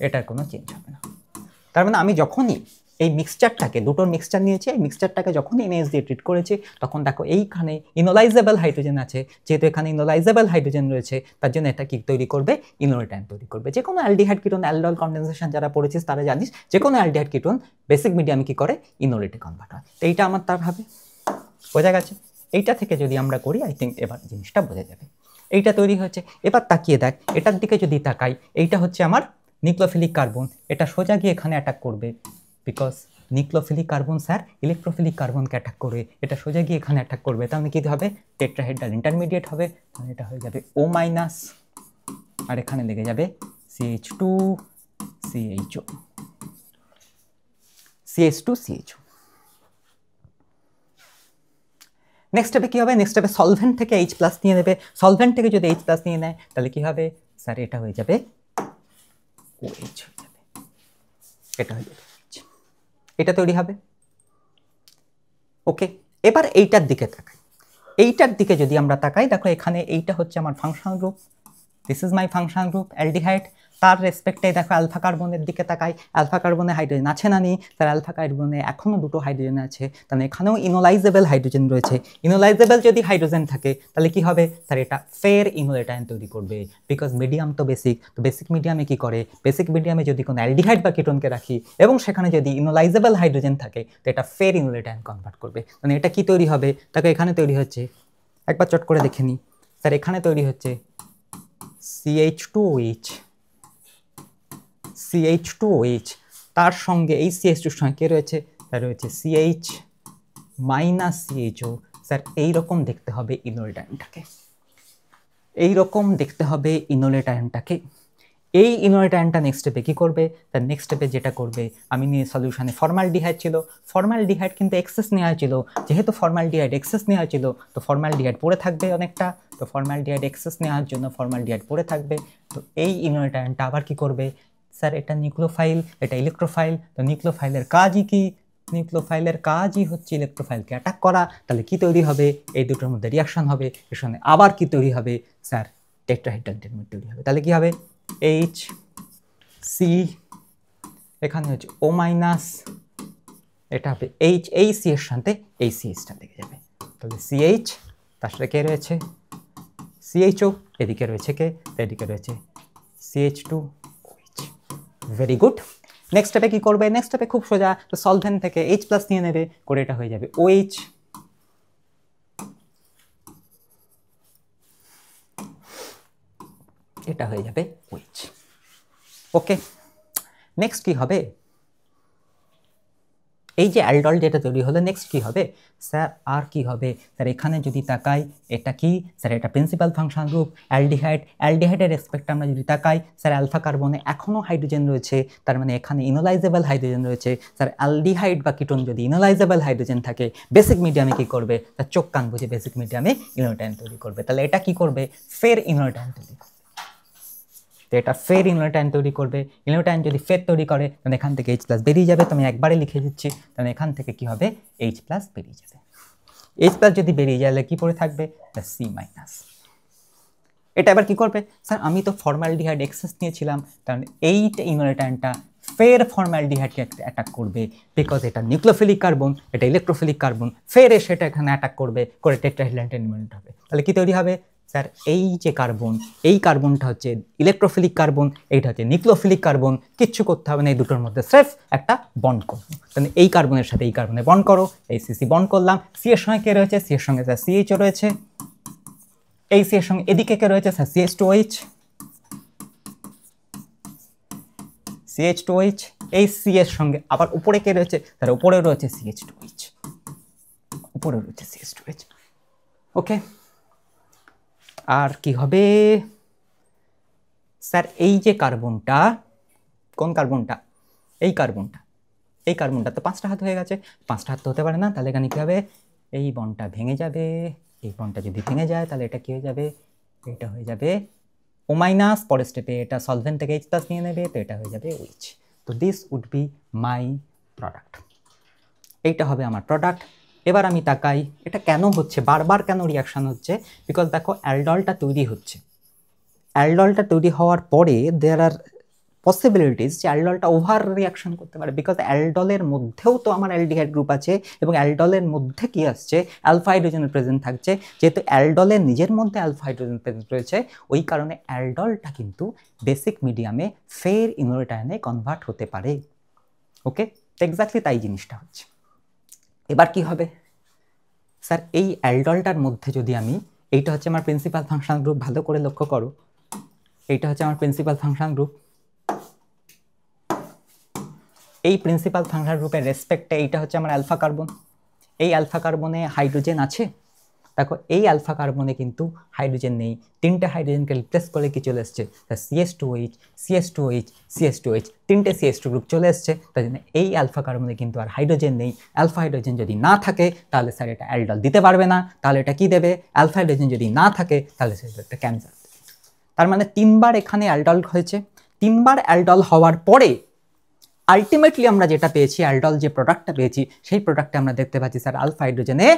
Speaker 1: এটার কোনো চেঞ্জ হবে না। তার মানে আমি যখনই এই মিক্সচারটাকে, দুটোর মিক্সচার নিয়েছি, এই মিক্সচারটাকে যখন NaOH দিয়ে ট্রিট করেছি তখন দেখো এইখানে ইনোলাইজেবল হাইড্রোজেন আছে। যেহেতু এখানে ইনোলাইজেবল হাইড্রোজেন রয়েছে তার জন্য এটা কি তৈরি করবে, ইনোলেট আয়ন তৈরি করবে। যে কোনো অ্যালডিহাইড কিটোন, অ্যালডল কনডেনসেশন যারা পড়েছিস তারা জানিস যে কোনো অ্যালডিহাইড কিটোন বেসিক মিডিয়ামে কি করে, ইনোলেটে কনভার্ট হয়। তো এইটা আমার তার ভাবে বোঝা গেছে। এইটা থেকে যদি আমরা করি আই থিঙ্ক এবার জিনিসটা বোঝা যাবে। এইটা তৈরি হয়েছে, এবার তাকিয়ে দেখ, এটার দিকে যদি তাকাই, এইটা হচ্ছে আমার নিউক্লিওফিলিক কার্বন। এটা সোজা গিয়ে এখানে অ্যাটাক করবে, because nucleophilic carbon sir electrophilic কার্বনকে অ্যাটাক করে, এটা সোজা গিয়ে এখানে অ্যাটাক করবে। তাহলে কি হবে, টেট্রাহেড্রাল ইন্টারমিডিয়েট হবে। তাহলে এটা হয়ে যাবে O-, আর এখানে লেগে যাবে CH2 CHO, CH2 CHO। Next স্টেপে কি হবে, নেক্সট স্টেপে সলভেন্ট থেকে H+ নিয়ে নেবে। সলভেন্ট থেকে যদি H+ নিয়ে নেয় তাহলে কি হবে, স্যার এটা হয়ে যাবে OH হয়ে যাবে, এটা হয়ে যাবে, এটা তৈরি হবে। ওকে, এবার এইটার দিকে তাকাই। এইটার দিকে যদি আমরা তাকাই, দেখো এখানে এইটা হচ্ছে আমার functional group, this is my functional group aldehyde. তার রেসপেক্টে দেখো অ্যালফা কার্বনের দিকে তাকাই, অ্যালফা কার্বনে হাইড্রোজেন আছে না নেই, তার অ্যালফা কার্বনে এখনও দুটো হাইড্রোজেন আছে, তাহলে এখানেও ইনোলাইজেবল হাইড্রোজেন রয়েছে। ইনোলাইজেবল যদি হাইড্রোজেন থাকে তাহলে কি হবে, তার এটা ফের ইনোলেট আয়ন তৈরি করবে, বিকজ মিডিয়াম তো বেসিক। তো বেসিক মিডিয়ামে কি করে, বেসিক মিডিয়ামে যদি কোনো অ্যালডিহাইড বা কিটোনকে রাখি এবং সেখানে যদি ইনোলাইজেবল হাইড্রোজেন থাকে তো এটা ফের ইনোলেট আয়ন কনভার্ট করবে। মানে এটা কি তৈরি হবে, তাকে এখানে তৈরি হচ্ছে, একবার চট করে দেখে নিই। স্যার এখানে তৈরি হচ্ছে CH2OH, CH2OH, তার সঙ্গে এই CH2 সঙ্গে কে রয়েছে, তার রয়েছে CH- CHO। স্যার এইরকম দেখতে হবে ইনোলেট আয়নটাকে, এইরকম দেখতে হবে ইনোলেট আয়নটাকে। এই ইনোলেট আয়নটা নেক্সট স্টেপে কি করবে, তার নেক্সট স্টেপে যেটা করবে, আমি নিয়ে সলিউশনে ফর্মালডিহাইড ছিল, ফর্মালডিহাইড কিন্তু এক্সেস নেওয়া ছিল। যেহেতু ফর্মালডিহাইড এক্সেস নেওয়া ছিল তো ফর্মালডিহাইড পড়ে থাকবে অনেকটা, তো ফর্মালডিহাইড এক্সেস নেওয়ার জন্য ফর্মালডিহাইড পড়ে থাকবে। তো এই ইনোলেট আয়নটা আবার কি করবে, স্যার এটা নিউক্লিওফাইল, এটা ইলেকট্রোফাইল। তো নিউক্লিওফাইলের কাজই কি, নিউক্লিওফাইলের কাজই হচ্ছে ইলেকট্রোফাইলকে অ্যাটাক করা। তাহলে কি তৈরি হবে, এই দুটোর মধ্যে রিয়াকশন হবে, এর সঙ্গে আবার কি তৈরি হবে, স্যার টেট্রাহেড্রাল ইন্টারমিডিয়েট তৈরি হবে। তাহলে কি হবে, HC, এখানে হচ্ছে O-, এটা হবে H, এই C এর সাথে এই CH টা লেগে যাবে। তাহলে CH, তার সাথে কে রয়েছে
Speaker 2: CHO, এদিকে রয়েছে কে, এদিকে রয়েছে CH2OH। Very good. নেক্সট স্টেপে কি করবে? নেক্সট স্টেপে খুব সোজা, তো সলভেন্ট থেকে H+ নিয়ে নেবে, করে এটা হয়ে যাবে OH। এটা হয়ে যাবে OH। ওকে, নেক্সট কি হবে? এই যে অ্যালডল যেটা তৈরি হলো, নেক্সট কি হবে স্যার? আর কি হবে স্যার? এখানে যদি তাকাই, এটা কি স্যার? এটা প্রিন্সিপাল ফাংশন গ্রুপ অ্যালডিহাইড। অ্যালডিহাইডের রেসপেক্টে আমরা যদি তাকাই স্যার, অ্যালফা কার্বনে এখনও হাইড্রোজেন রয়েছে, তার মানে এখানে ইনোলাইজেবল হাইড্রোজেন রয়েছে। স্যার অ্যালডিহাইড বা কিটোন যদি ইনোলাইজেবল হাইড্রোজেন থাকে, বেসিক মিডিয়ামে কি করবে? তার চোখ কান বুঝে বেসিক মিডিয়ামে ইনোটাইন তৈরি করবে। তাহলে এটা কি করবে? ফের ইনোটাইন তৈরি করবে। তো এটা ফের ইনোটাইন তৈরি করবে। ইনোটাইন যদি ফের তৈরি করে, তাহলে এখান থেকে H+ বেরিয়ে যাবে। তো আমি একবারে লিখে দিচ্ছি, তাহলে এখান থেকে কি হবে? H+ বেরিয়ে যাবে। H+ যদি বেরিয়ে যায়, কি পড়ে থাকবে? C-। এটা এবার কি করবে স্যার? আমি তো ফর্মালডিহাইড এক্সেস নিয়েছিলাম, কারণ এইটা ইনোটাইনটা ফের ফর্মালডিহাইডকে অ্যাটাক করবে, বিকজ এটা নিউক্লিওফিলিক কার্বন, এটা ইলেকট্রোফিলিক কার্বন, ফের সেটা এখানে অ্যাটাক করবে, করে টেট্রাহেড্রাল এলিমেন্ট হবে। তাহলে কি তৈরি হবে স্যার? এই যে কার্বন, এই কার্বনটা হচ্ছে ইলেকট্রোফিলিক কার্বন, এইটা হচ্ছে নিউক্লিওফিলিক কার্বন। কিচ্ছু করতে হবে না, এই দুটোর মধ্যে স্রেফ একটা বন্ড করবো। তাহলে এই কার্বনের সাথে এই কার্বনে বন্ড করো, এই CC বন্ড করলাম। সি এর সঙ্গে কে রয়েছে? সি এর সঙ্গে স্যার CHO রয়েছে। এই সি এর সঙ্গে এদিকে কে রয়েছে স্যার? CH2OH। CH2OH। এই সি এর সঙ্গে আবার উপরে কে রয়েছে স্যার? উপরে রয়েছে CH2OH। উপরে রয়েছে CH2OH। ওকে, আর কি হবে স্যার? এই যে কার্বনটা, কোন কার্বনটা? এই কার্বনটা। এই কার্বনটা তো 5টা হাত হয়ে গেছে। 5টা হাত তো হতে পারে না, তাহলে এখানে কি হবে? এই বন্ডটা ভেঙে যাবে। এই বন্ডটা যদি ভেঙে যায়, তাহলে এটা কি হয়ে যাবে? এটা হয়ে যাবে O-। পরের স্টেপে এটা সলভেন্ট থেকে H+ নিয়ে নেবে, তো এটা হয়ে যাবে OH। তো this would be my product. এইটা হবে আমার প্রোডাক্ট। এবার আমি তাকাই, এটা কেন হচ্ছে, বারবার কেন রিয়াকশন হচ্ছে? বিকজ দেখো, অ্যালডলটা তৈরি হচ্ছে। অ্যালডলটা তৈরি হওয়ার পরে দেয়ার আর পসিবিলিটিস যে অ্যালডলটা ওভার রিয়াকশন করতে পারে, বিকজ অ্যালডলের মধ্যেও তো আমার অ্যালডিহাইড গ্রুপ আছে, এবং অ্যালডলের মধ্যে কি আসছে? অ্যালফা হাইড্রোজেনের প্রেজেন্ট থাকছে। যেহেতু অ্যালডলের নিজের মধ্যে অ্যালফা হাইড্রোজেন প্রেজেন্ট রয়েছে, ওই কারণে অ্যালডলটা কিন্তু বেসিক মিডিয়ামে ফের ইনোটাইনে কনভার্ট হতে পারে। ওকে, এক্স্যাক্টলি তাই জিনিসটা হচ্ছে। এবার কি হবে স্যার? এই অ্যালডলটার মধ্যে যদি আমি, এইটা হচ্ছে আমার প্রিন্সিপাল ফাংশন গ্রুপ, ভালো করে লক্ষ্য করো, এইটা হচ্ছে আমার প্রিন্সিপাল ফাংশন গ্রুপ। এই প্রিন্সিপাল ফাংশন গ্রুপের রেসপেক্টে এইটা হচ্ছে আমার অ্যালফা কার্বন। এই অ্যালফা কার্বনে হাইড্রোজেন আছে। দেখো, এই অ্যালফা কার্বনে কিন্তু হাইড্রোজেন নেই। 3টে হাইড্রোজেনকে রিপ্লেস করে কি চলে এসছে? CH2OH, CH2OH, CH2OH, 3টে CH2 গ্রুপ চলে এসছে। তাই জন্য এই অ্যালফা কার্বনে কিন্তু আর হাইড্রোজেন নেই। অ্যালফা হাইড্রোজেন যদি না থাকে, তাহলে স্যার এটা অ্যালডল দিতে পারবে না। তাহলে এটা কি দেবে? অ্যালফা হাইড্রোজেন যদি না থাকে, তাহলে সেটা একটা ক্যান্সার। তার মানে 3বার এখানে অ্যালডল হয়েছে। 3বার অ্যালডল হওয়ার পরে আলটিমেটলি আমরা যেটা পেয়েছি, অ্যালডল যে প্রোডাক্টটা পেয়েছি, সেই প্রোডাক্টে আমরা দেখতে পাচ্ছি স্যার আলফা হাইড্রোজেনে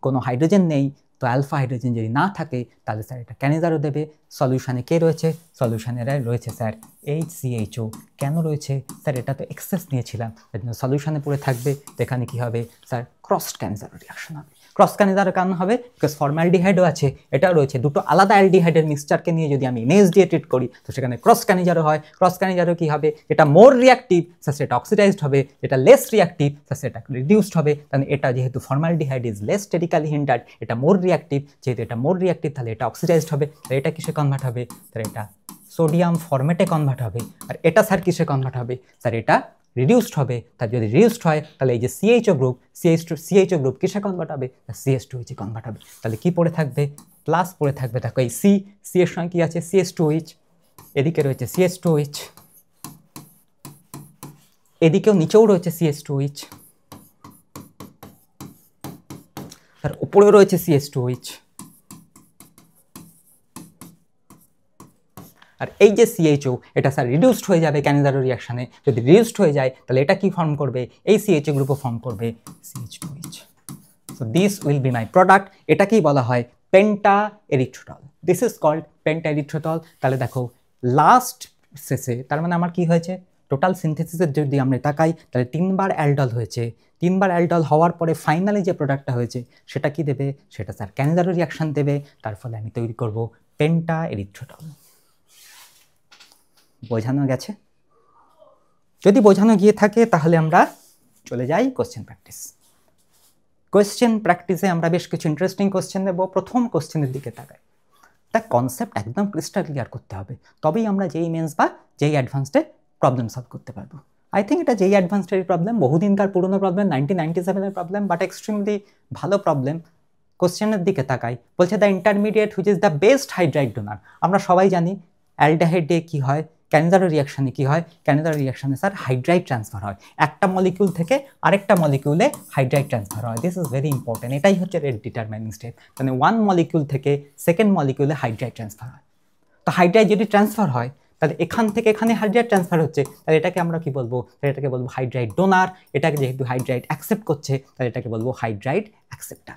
Speaker 2: কোনো হাইড্রোজেন নেই। তো অ্যালফা হাইড্রোজেন যদি না থাকে, তাহলে স্যার এটা ক্যানিজারও দেবে। সলিউশনে কে রয়েছে? সলিউশনে রয়েছে স্যার HCHO। কেন রয়েছে স্যার? এটা তো এক্সেস নিয়েছিলাম, সলিউশনে পড়ে থাকবে। তো এখানে কি হবে স্যার? ক্রস ক্যানিজারো রিয়াকশন হবে। ক্রস ক্যানিজারের কারণ হবে বিকজ ফর্মালডিহাইডও আছে, এটাও রয়েছে। দুটো আলাদা অ্যালডিহাইডের মিক্সচারকে নিয়ে যদি আমি নেস দিয়ে ট্রিট করি, তো সেখানে ক্রস ক্যানিজারও হয়। ক্রস ক্যানিজারও কি হবে? এটা মোর রিয়াক্টিভ, স্যার সেটা অক্সিডাইজড হবে। এটা লেস রিয়াক্টিভ, স্যার সেটা রিডিউসড হবে। তাহলে এটা যেহেতু ফর্মালডিহাইড ইজ লেস স্টেরিক্যালি হিন্ডার্ড, এটা মোর রিয়াক্টিভ। যেহেতু এটা মোর রিয়াক্টিভ, তাহলে এটা অক্সিডাইজড হবে। তাহলে এটা কিসে কনভার্ট হবে? তাহলে এটা সোডিয়াম ফরম্যাটে কনভার্ট হবে। আর এটা স্যার কিসে কনভার্ট হবে? স্যার এটা রিডিউসড হবে। তার যদি রিডিউসড হয়, তাহলে এই যে CHO গ্রুপ, CHO গ্রুপ কিসে কনভার্ট হবে? CH2OH কনভার্ট হবে। তাহলে কি পড়ে থাকবে? প্লাস পড়ে থাকবে। দেখো, এই সি এর সঙ্গে কি আছে? CH2OH। এদিকে রয়েছে CH2OH, এদিকেও নিচেও রয়েছে CH2OH, তার উপরেও রয়েছে CH2OH। আর এই যে CHO, এটা স্যার রিডিউসড হয়ে যাবে ক্যানিজারো রিয়াকশানে। যদি রিডিউসড হয়ে যায়, তাহলে এটা কি ফর্ম করবে? এই CHO গ্রুপও ফর্ম করবে CH2OH। So this will be my product. এটাকেই বলা হয় pentaerythritol. This is called pentaerythritol. তাহলে দেখো, লাস্ট শেষে তার মানে আমার কি হয়েছে? টোটাল সিনথেসিসের যদি আমরা তাকাই, তাহলে 3বার অ্যালডল হয়েছে। 3বার অ্যালডল হওয়ার পরে ফাইনালি যে প্রোডাক্টটা হয়েছে, সেটা কি দেবে? সেটা স্যার ক্যানিজারো রিয়াকশান দেবে। তার ফলে আমি তৈরি করব পেন্টা এরিথ্রোটল। বোঝানো গেছে? যদি বোঝানো গিয়ে থাকে তাহলে আমরা চলে যাই কোশ্চেন প্র্যাকটিস। কোশ্চেন প্র্যাকটিসে আমরা বেশ কিছু ইন্টারেস্টিং কোশ্চেন নেব। প্রথম কোশ্চেনের দিকে তাকাই। তার কনসেপ্ট একদম ক্রিস্টাল ক্লিয়ার করতে হবে, তবেই আমরা যেই মেন্স বা যেই অ্যাডভান্সডে প্রবলেম সলভ করতে পারবো। আই থিঙ্ক এটা যেই অ্যাডভান্সডের প্রবলেম, বহুদিনকার পুরনো প্রবলেম, 1997-এর প্রবলেম, বাট এক্সট্রিমলি ভালো প্রবলেম। কোশ্চেনের দিকে তাকাই, বলছে the intermediate which is the best hydride donor. আমরা সবাই জানি অ্যালডিহাইডে কি হয়, ক্যানিজারো রিয়াকশানে কি হয়, ক্যানিজারো রিয়াকশানে স্যার হাইড্রাইড ট্রান্সফার হয়, একটা মলিকিউল থেকে আরেকটা মলিকিউলে হাইড্রাইড ট্রান্সফার হয়। দিস ইজ ভেরি ইম্পর্টেন্ট, এটাই হচ্ছে রেট ডিটারমাইনিং স্টেপ। মানে ওয়ান মলিকিউল থেকে সেকেন্ড মলিকিউলে হাইড্রাইড ট্রান্সফার হয়। তো হাইড্রাইড যদি ট্রান্সফার হয়, তাহলে এখান থেকে এখানে হাইড্রাইড ট্রান্সফার হচ্ছে, তাহলে এটাকে আমরা কি বলবো? এটাকে বলবো হাইড্রাইড ডোনার। এটাকে যেহেতু হাইড্রাইড অ্যাকসেপ্ট করছে, তাহলে এটাকে বলবো হাইড্রাইড অ্যাকসেপ্টার।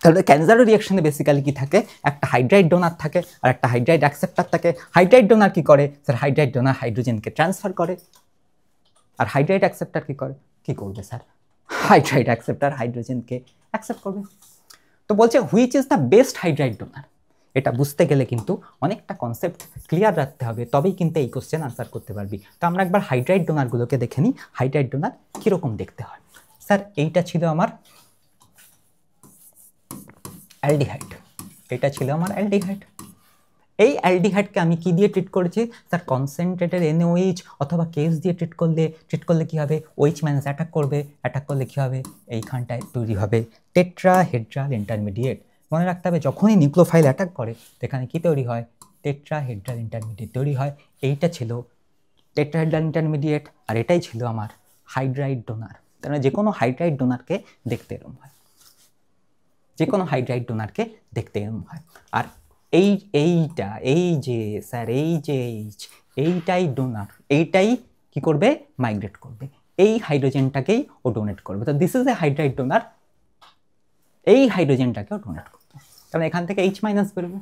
Speaker 2: তাহলে ক্যানিজারো রিয়াকশনে বেসিক্যালি কি থাকে? একটা হাইড্রাইড ডোনার থাকে আর একটা হাইড্রাইড অ্যাকসেপ্টার থাকে। হাইড্রাইড ডোনার কি করে? স্যার হাইড্রাইড ডোনার হাইড্রোজেনকে ট্রান্সফার করে, আর হাইড্রাইড অ্যাকসেপ্টার কি করে? কি করবে স্যার? হাইড্রাইড অ্যাকসেপ্টার হাইড্রোজেনকে অ্যাকসেপ্ট করবে। তো বলছে which is the best hydride donor. এটা বুঝতে গেলে কিন্তু অনেকটা কনসেপ্ট ক্লিয়ার রাখতে হবে, তবেই কিন্তু এই কোশ্চেন আনসার করতে পারবি। তো আমরা একবার হাইড্রাইড ডোনারগুলোকে দেখে নিই, হাইড্রাইড ডোনার কীরকম দেখতে হয়। স্যার এইটা ছিল আমার অ্যালডিহাইড, এটা ছিল আমার অ্যালডিহাইড। এই অ্যালডিহাইডকে আমি কি দিয়ে ট্রিট করেছি? স্যার কনসেন্ট্রেটেড NaOH অথবা কেস দিয়ে ট্রিট করলে কি হবে? OH মাইনাস অ্যাটাক করবে, অ্যাটাক করলে কি হবে? এইখানটায় তৈরি হবে টেট্রাহেড্রাল ইন্টারমিডিয়েট। মনে রাখতে হবে যখনই নিউক্লিওফাইল অ্যাটাক করে সেখানে কি তৈরি হয়? টেট্রাহেড্রাল ইন্টারমিডিয়েট তৈরি হয়। এইটা ছিল টেট্রাহেড্রাল ইন্টারমিডিয়েট, আর এটাই ছিল আমার হাইড্রাইড ডোনার। তার মানে যে কোনো হাইড্রাইড ডোনারকে দেখতে এরকম হয়, যে কোনো হাইড্রাইড ডোনারকে দেখতে এরকম হয়। আর এই যে স্যার এইটাই ডোনার, এইটাই কি করবে? মাইগ্রেট করবে, এই হাইড্রোজেনটাকেই ও ডোনেট করবে। তো this is a hydride donor, এই হাইড্রোজেনটাকেও ডোনেট করবে। কারণ এখান থেকে H মাইনাস বেরোবে।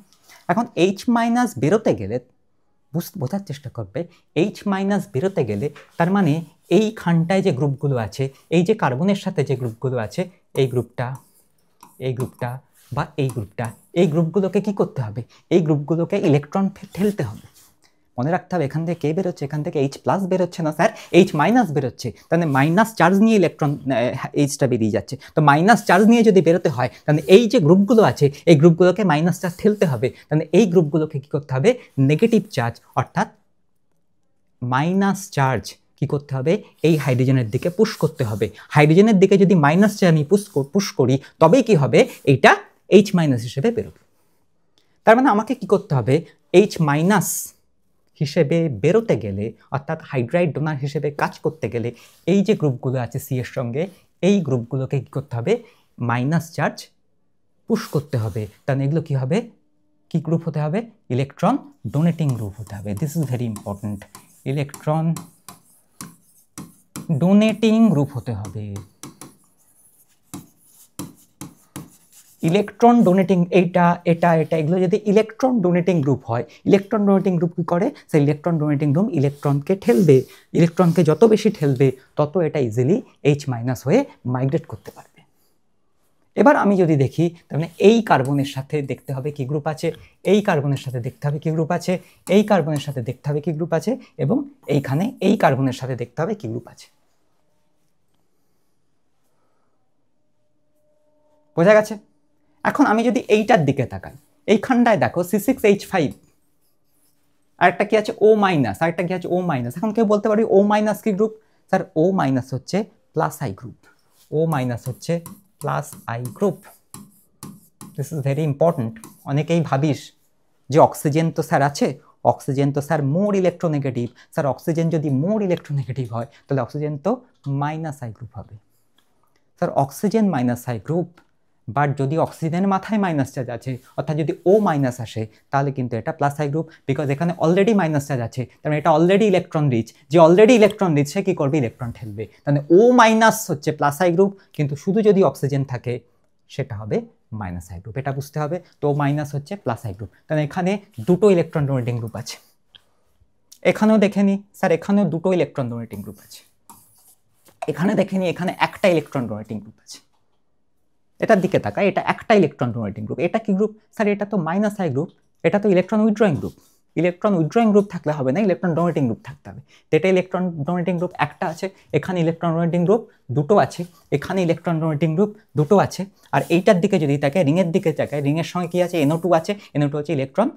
Speaker 2: এখন H মাইনাস বেরোতে গেলে বোঝার চেষ্টা করবে, H মাইনাস বেরোতে গেলে তার মানে এইখানটায় যে গ্রুপগুলো আছে, এই যে কার্বনের সাথে যে গ্রুপগুলো আছে, এই গ্রুপটা বা এই গ্রুপটা, এই গ্রুপগুলোকে কি করতে হবে? এই গ্রুপগুলোকে ইলেকট্রন ঠেলতে হবে। মনে রাখতে হবে এখান থেকে কে বেরোচ্ছে? এখান থেকে H প্লাস বেরোচ্ছে না স্যার, H মাইনাস বেরোচ্ছে। তাহলে মাইনাস চার্জ নিয়ে ইলেকট্রন Hটা বেরিয়ে যাচ্ছে। তো মাইনাস চার্জ নিয়ে যদি বেরোতে হয়, তাহলে এই যে গ্রুপগুলো আছে এই গ্রুপগুলোকে মাইনাস চার্জ ঠেলতে হবে। তাহলে এই গ্রুপগুলোকে কি করতে হবে? নেগেটিভ চার্জ অর্থাৎ মাইনাস চার্জ কি করতে হবে? এই হাইড্রোজেনের দিকে পুশ করতে হবে। হাইড্রোজেনের দিকে যদি মাইনাস চার্জ আমি পুশ করি, তবেই কি হবে? এইটা H মাইনাস হিসেবে বেরোবে। তার মানে আমাকে কি করতে হবে? H মাইনাস হিসেবে বেরোতে গেলে, অর্থাৎ হাইড্রাইড ডোনার হিসেবে কাজ করতে গেলে, এই যে গ্রুপগুলো আছে C এর সঙ্গে, এই গ্রুপগুলোকে কি করতে হবে? মাইনাস চার্জ পুশ করতে হবে। তাহলে এগুলো কি হবে? কি গ্রুপ হতে হবে? ইলেকট্রন ডোনেটিং গ্রুপ হতে হবে। This is very important, electron donating group হতে হবে। ইলেকট্রন ডোনেটিং এটা এগুলো যদি ইলেকট্রন ডোনেটিং গ্রুপ হয়, ইলেকট্রন ডোনেটিং গ্রুপ কি করে? সেই ইলেকট্রন ডোনেটিং গ্রুপ ইলেকট্রনকে ঠেলবে, ইলেকট্রনকে যত বেশি ঠেলবে তত এটা ইজিলি H মাইনাস হয়ে মাইগ্রেট করতে পারবে। এবার আমি যদি দেখি, তাহলে এই কার্বনের সাথে দেখতে হবে কি গ্রুপ আছে, এই কার্বনের সাথে দেখতে হবে কি গ্রুপ আছে, এই কার্বনের সাথে দেখতে হবে কি গ্রুপ আছে, এবং এইখানে এই কার্বনের সাথে দেখতে হবে কি গ্রুপ আছে। বোঝা গেছে? এখন আমি যদি এইটার দিকে তাকাই, এইখানটায় দেখো C6H5, আরেকটা কি আছে? O মাইনাস, আরেকটা কি আছে? O minus. এখন কেউ বলতে পারি O মাইনাস কি গ্রুপ? স্যার O মাইনাস হচ্ছে plus I group, O minus হচ্ছে plus I group. This is very important. অনেকেই ভাবিস যে অক্সিজেন তো স্যার আছে, অক্সিজেন তো sir more electronegative. Sir oxygen যদি মোর ইলেকট্রোনেগেটিভ হয়, তাহলে অক্সিজেন তো মাইনাস I গ্রুপ হবে। Sir oxygen minus I group, but যদি অক্সিজেনের মাথায় মাইনাস চার্জ আছে, অর্থাৎ যদি O মাইনাস আসে, তাহলে কিন্তু এটা প্লাস I গ্রুপ, বিকজ এখানে অলরেডি মাইনাস চার্জ আছে। তাহলে এটা অলরেডি ইলেকট্রন রিচ, যে অলরেডি ইলেকট্রন রিচ সে কি করবে? ইলেকট্রন ঠেলবে। তাহলে O মাইনাস হচ্ছে প্লাস I গ্রুপ, কিন্তু শুধু যদি অক্সিজেন থাকে সেটা হবে মাইনাস I গ্রুপ। এটা বুঝতে হবে। তো O মাইনাস হচ্ছে প্লাস I গ্রুপ। তাহলে এখানে দুটো ইলেকট্রন ডোনেটিং গ্রুপ আছে। এখানেও দেখে নি স্যার, এখানেও দুটো ইলেকট্রন ডোনেটিং গ্রুপ আছে। এখানে দেখে নি, এখানে একটা ইলেকট্রন ডোনেটিং গ্রুপ আছে। এটার দিকে তাকায়, এটা একটা ইলেকট্রন ডোনেটিং গ্রুপ। এটা কি গ্রুপ স্যার? এটা তো মাইনাস আই গ্রুপ, এটা তো electron withdrawing group. Electron withdrawing group থাকলে হবে না, ইলেকট্রন ডোনেটিং গ্রুপ থাকতে হবে। তো এটা ইলেকট্রন ডোনেটিং গ্রুপ একটা আছে, এখানে ইলেকট্রন ডোনেটিং গ্রুপ দুটো আছে, এখানে ইলেকট্রন ডোনেটিং গ্রুপ দুটো আছে। আর এইটার দিকে যদি তাকায়, রিংয়ের দিকে তাকায়, রিংয়ের সঙ্গে কি আছে? NO2 আছে, NO2 হচ্ছে electron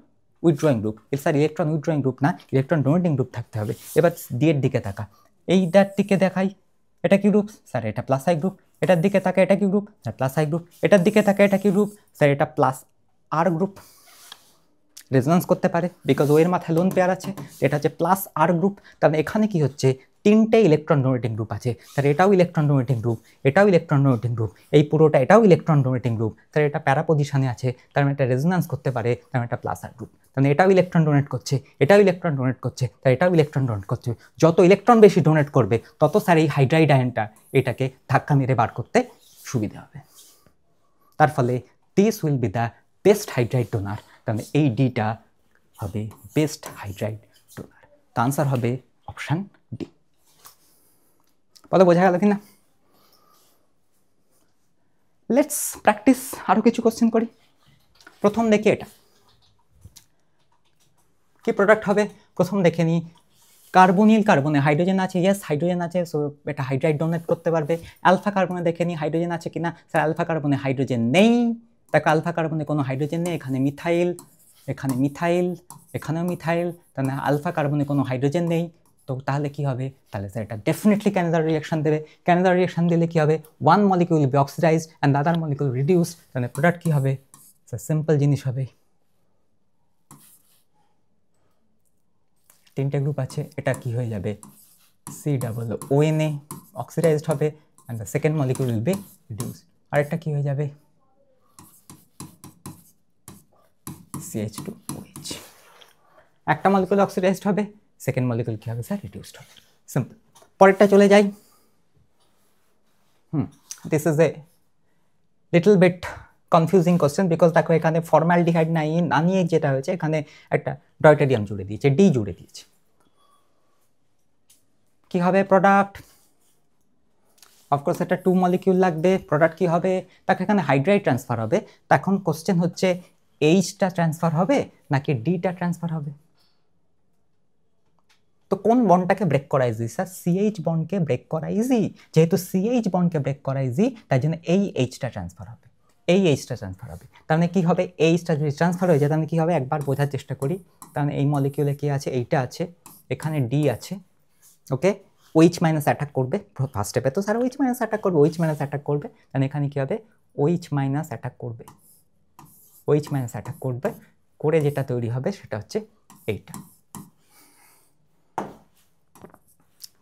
Speaker 2: withdrawing group. Sir electron withdrawing group না, ইলেকট্রন ডোনেটিং গ্রুপ থাকতে হবে। এবার ডি এর দিকে তাকা, এইটার দিকে দেখাই, এটা কি গ্রুপ? স্যার এটা প্লাস আই গ্রুপ। এটার দিকে তাকায়, এটা কি group? Sir plus I group. এটার দিকে তাকায়, এটা কি গ্রুপ? স্যার এটা প্লাস আর গ্রুপ। রেজোন্যান্স করতে পারে বিকজ ও এর মাথায় লোন পেয়ার আছে, এটা হচ্ছে প্লাস আর গ্রুপ। তাহলে এখানে কি হচ্ছে? তিনটে ইলেকট্রন ডোনেটিং গ্রুপ আছে। তাহলে এটাও ইলেকট্রন ডোনেটিং গ্রুপ, এটাও ইলেকট্রন ডোনেটিং গ্রুপ, এই পুরোটা এটাও ইলেকট্রন ডোনেটিং গ্রুপ। তাহলে এটা প্যারা পজিশনে আছে, তার মানে এটা রেজোন্যান্স করতে পারে, তার মানে এটা প্লাস আর গ্রুপ। তাহলে এটাও ইলেকট্রন ডোনেট করছে, এটাও ইলেকট্রন ডোনেট করছে, তাই এটাও ইলেকট্রন ডোনেট করছে। যত ইলেকট্রন বেশি ডোনেট করবে তত স্যার এই হাইড্রাইড আয়নটা এটাকে ধাক্কা মেরে বার করতে সুবিধা হবে। তার ফলে this will be the best hydride donor. তাহলে এই ডিটা হবে বেস্ট হাইড্রাইড ডোনার। তো আনসার হবে অপশান ডি। বলো বোঝা গেল কিনা? লেটস প্র্যাকটিস, আরও কিছু কোশ্চেন করি। প্রথম দেখি এটা কি প্রোডাক্ট হবে, প্রথম দেখে নিই। কার্বনিল কার্বনে হাইড্রোজেন আছে, ইয়েস হাইড্রোজেন আছে, সো এটা হাইড্রাইড ডোনেট করতে পারবে। অ্যালফা কার্বনে দেখে নিই হাইড্রোজেন আছে কিনা, স্যার অ্যালফা কার্বনে হাইড্রোজেন নেই। দেখো অ্যালফা কার্বনে কোনো হাইড্রোজেন নেই, এখানে মিথাইল, এখানে মিথাইল, এখানেও মিথাইল, তাহলে অ্যালফা কার্বনে কোনো হাইড্রোজেন নেই। তো তাহলে কি হবে? তাহলে স্যার এটা ডেফিনেটলি ক্যানাডার রিয়াকশন দেবে। ক্যানাডার রিয়াকশন দিলে কি হবে? One molecule be oxidised and the other molecule reduce. তাহলে প্রোডাক্ট কি হবে? স্যার সিম্পল জিনিস হবে, তিনটে গ্রুপ আছে, এটা কি হয়ে যাবে? COONA অক্সিডাইজড হবে and the second molecule will be reduced. আর এটা কি হয়ে যাবে? CH2OH। একটা মলিকিউল অক্সিডাইজড হবে, সেকেন্ড মলিকিউল কি হবে স্যার? রিডিউসড হবে। সিম্পল। পরেরটা চলে যাই। This is a little bit confusing question because দেখো এখানে ফর্মালডিহাইড না নিয়ে যেটা হয়েছে, এখানে একটা ডয়টেরিয়াম জুড়ে দিয়েছে, ডি জুড়ে দিয়েছে। কি হবে প্রোডাক্ট? অফকোর্স এটা 2 মলিকিউল লাগবে। প্রোডাক্ট কি হবে? তাকে এখানে হাইড্রাইড ট্রান্সফার হবে। তখন কোশ্চেন হচ্ছে এইচটা ট্রান্সফার হবে নাকি ডিটা ট্রান্সফার হবে? তো কোন বন্ডটাকে ব্রেক করা ইজি স্যার? CH বন্ডকে ব্রেক করা ইজি। যেহেতু CH বন্ডকে ব্রেক করা ইজি, তাই জন্য এই এইচটা ট্রান্সফার হবে, এই এইচটা ট্রান্সফার হবে। তার মানে কি হবে? এইচটা যদি ট্রান্সফার হয়ে যায় তাহলে কি হবে? একবার বোঝার চেষ্টা করি। তাহলে এই মলিকিউলে কি আছে? এইটা আছে, এখানে ডি আছে, ওকে। OH মাইনাস অ্যাটাক করবে ফার্স্ট স্টেপে, তো স্যার OH মাইনাস অ্যাটাক করবে, OH মাইনাস অ্যাটাক করবে। তাহলে এখানে কি হবে? OH মাইনাস অ্যাটাক করবে, OH মাইনাস অ্যাটাক করবে, করে যেটা তৈরি হবে সেটা হচ্ছে এইটা,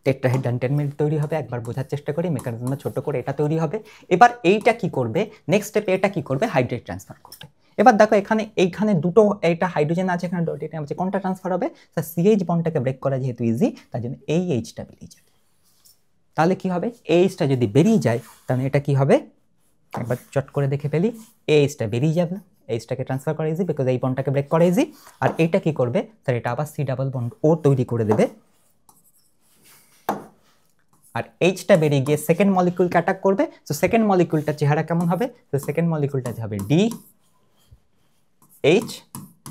Speaker 2: টেট্রাহেড্রান টেনমেন্ট তৈরি হবে। একবার বোঝার চেষ্টা করি, মেকানিজমটা ছোট করে এটা তৈরি হবে। এবার এইটা কি করবে? নেক্সট স্টেপে এটা কি করবে? হাইড্রেট ট্রান্সফার করবে। এবার দেখো এইখানে দুটো, এইটা হাইড্রোজেন আছে, এখানে ডয়টেরিয়াম আছে, কোনটা ট্রান্সফার হবে? স্যার CH বন্ডটাকে ব্রেক করা যেহেতু ইজি, তার জন্য এই এইচটা বেরিয়ে যাবে। তাহলে কি হবে? এইচটা যদি বেরিয়ে যায় তাহলে এটা কি হবে? একবার চট করে দেখে ফেলি, এইচটা বেরিয়ে যাবে, এইচটাকে ট্রান্সফার করা ইজি বিকজ এই বন্ডটাকে ব্রেক করা ইজি। আর এইটা কি করবে? স্যার এটা আবার C ডাবল বন্ড ও তৈরি করে দেবে, আর এইচটা বেরিয়ে গিয়ে সেকেন্ড মলিকিউলকে অ্যাটাক করবে। তো সেকেন্ড মলিকিউলটার চেহারা কেমন হবে? তো সেকেন্ড মলিকিউলটা হবে DH,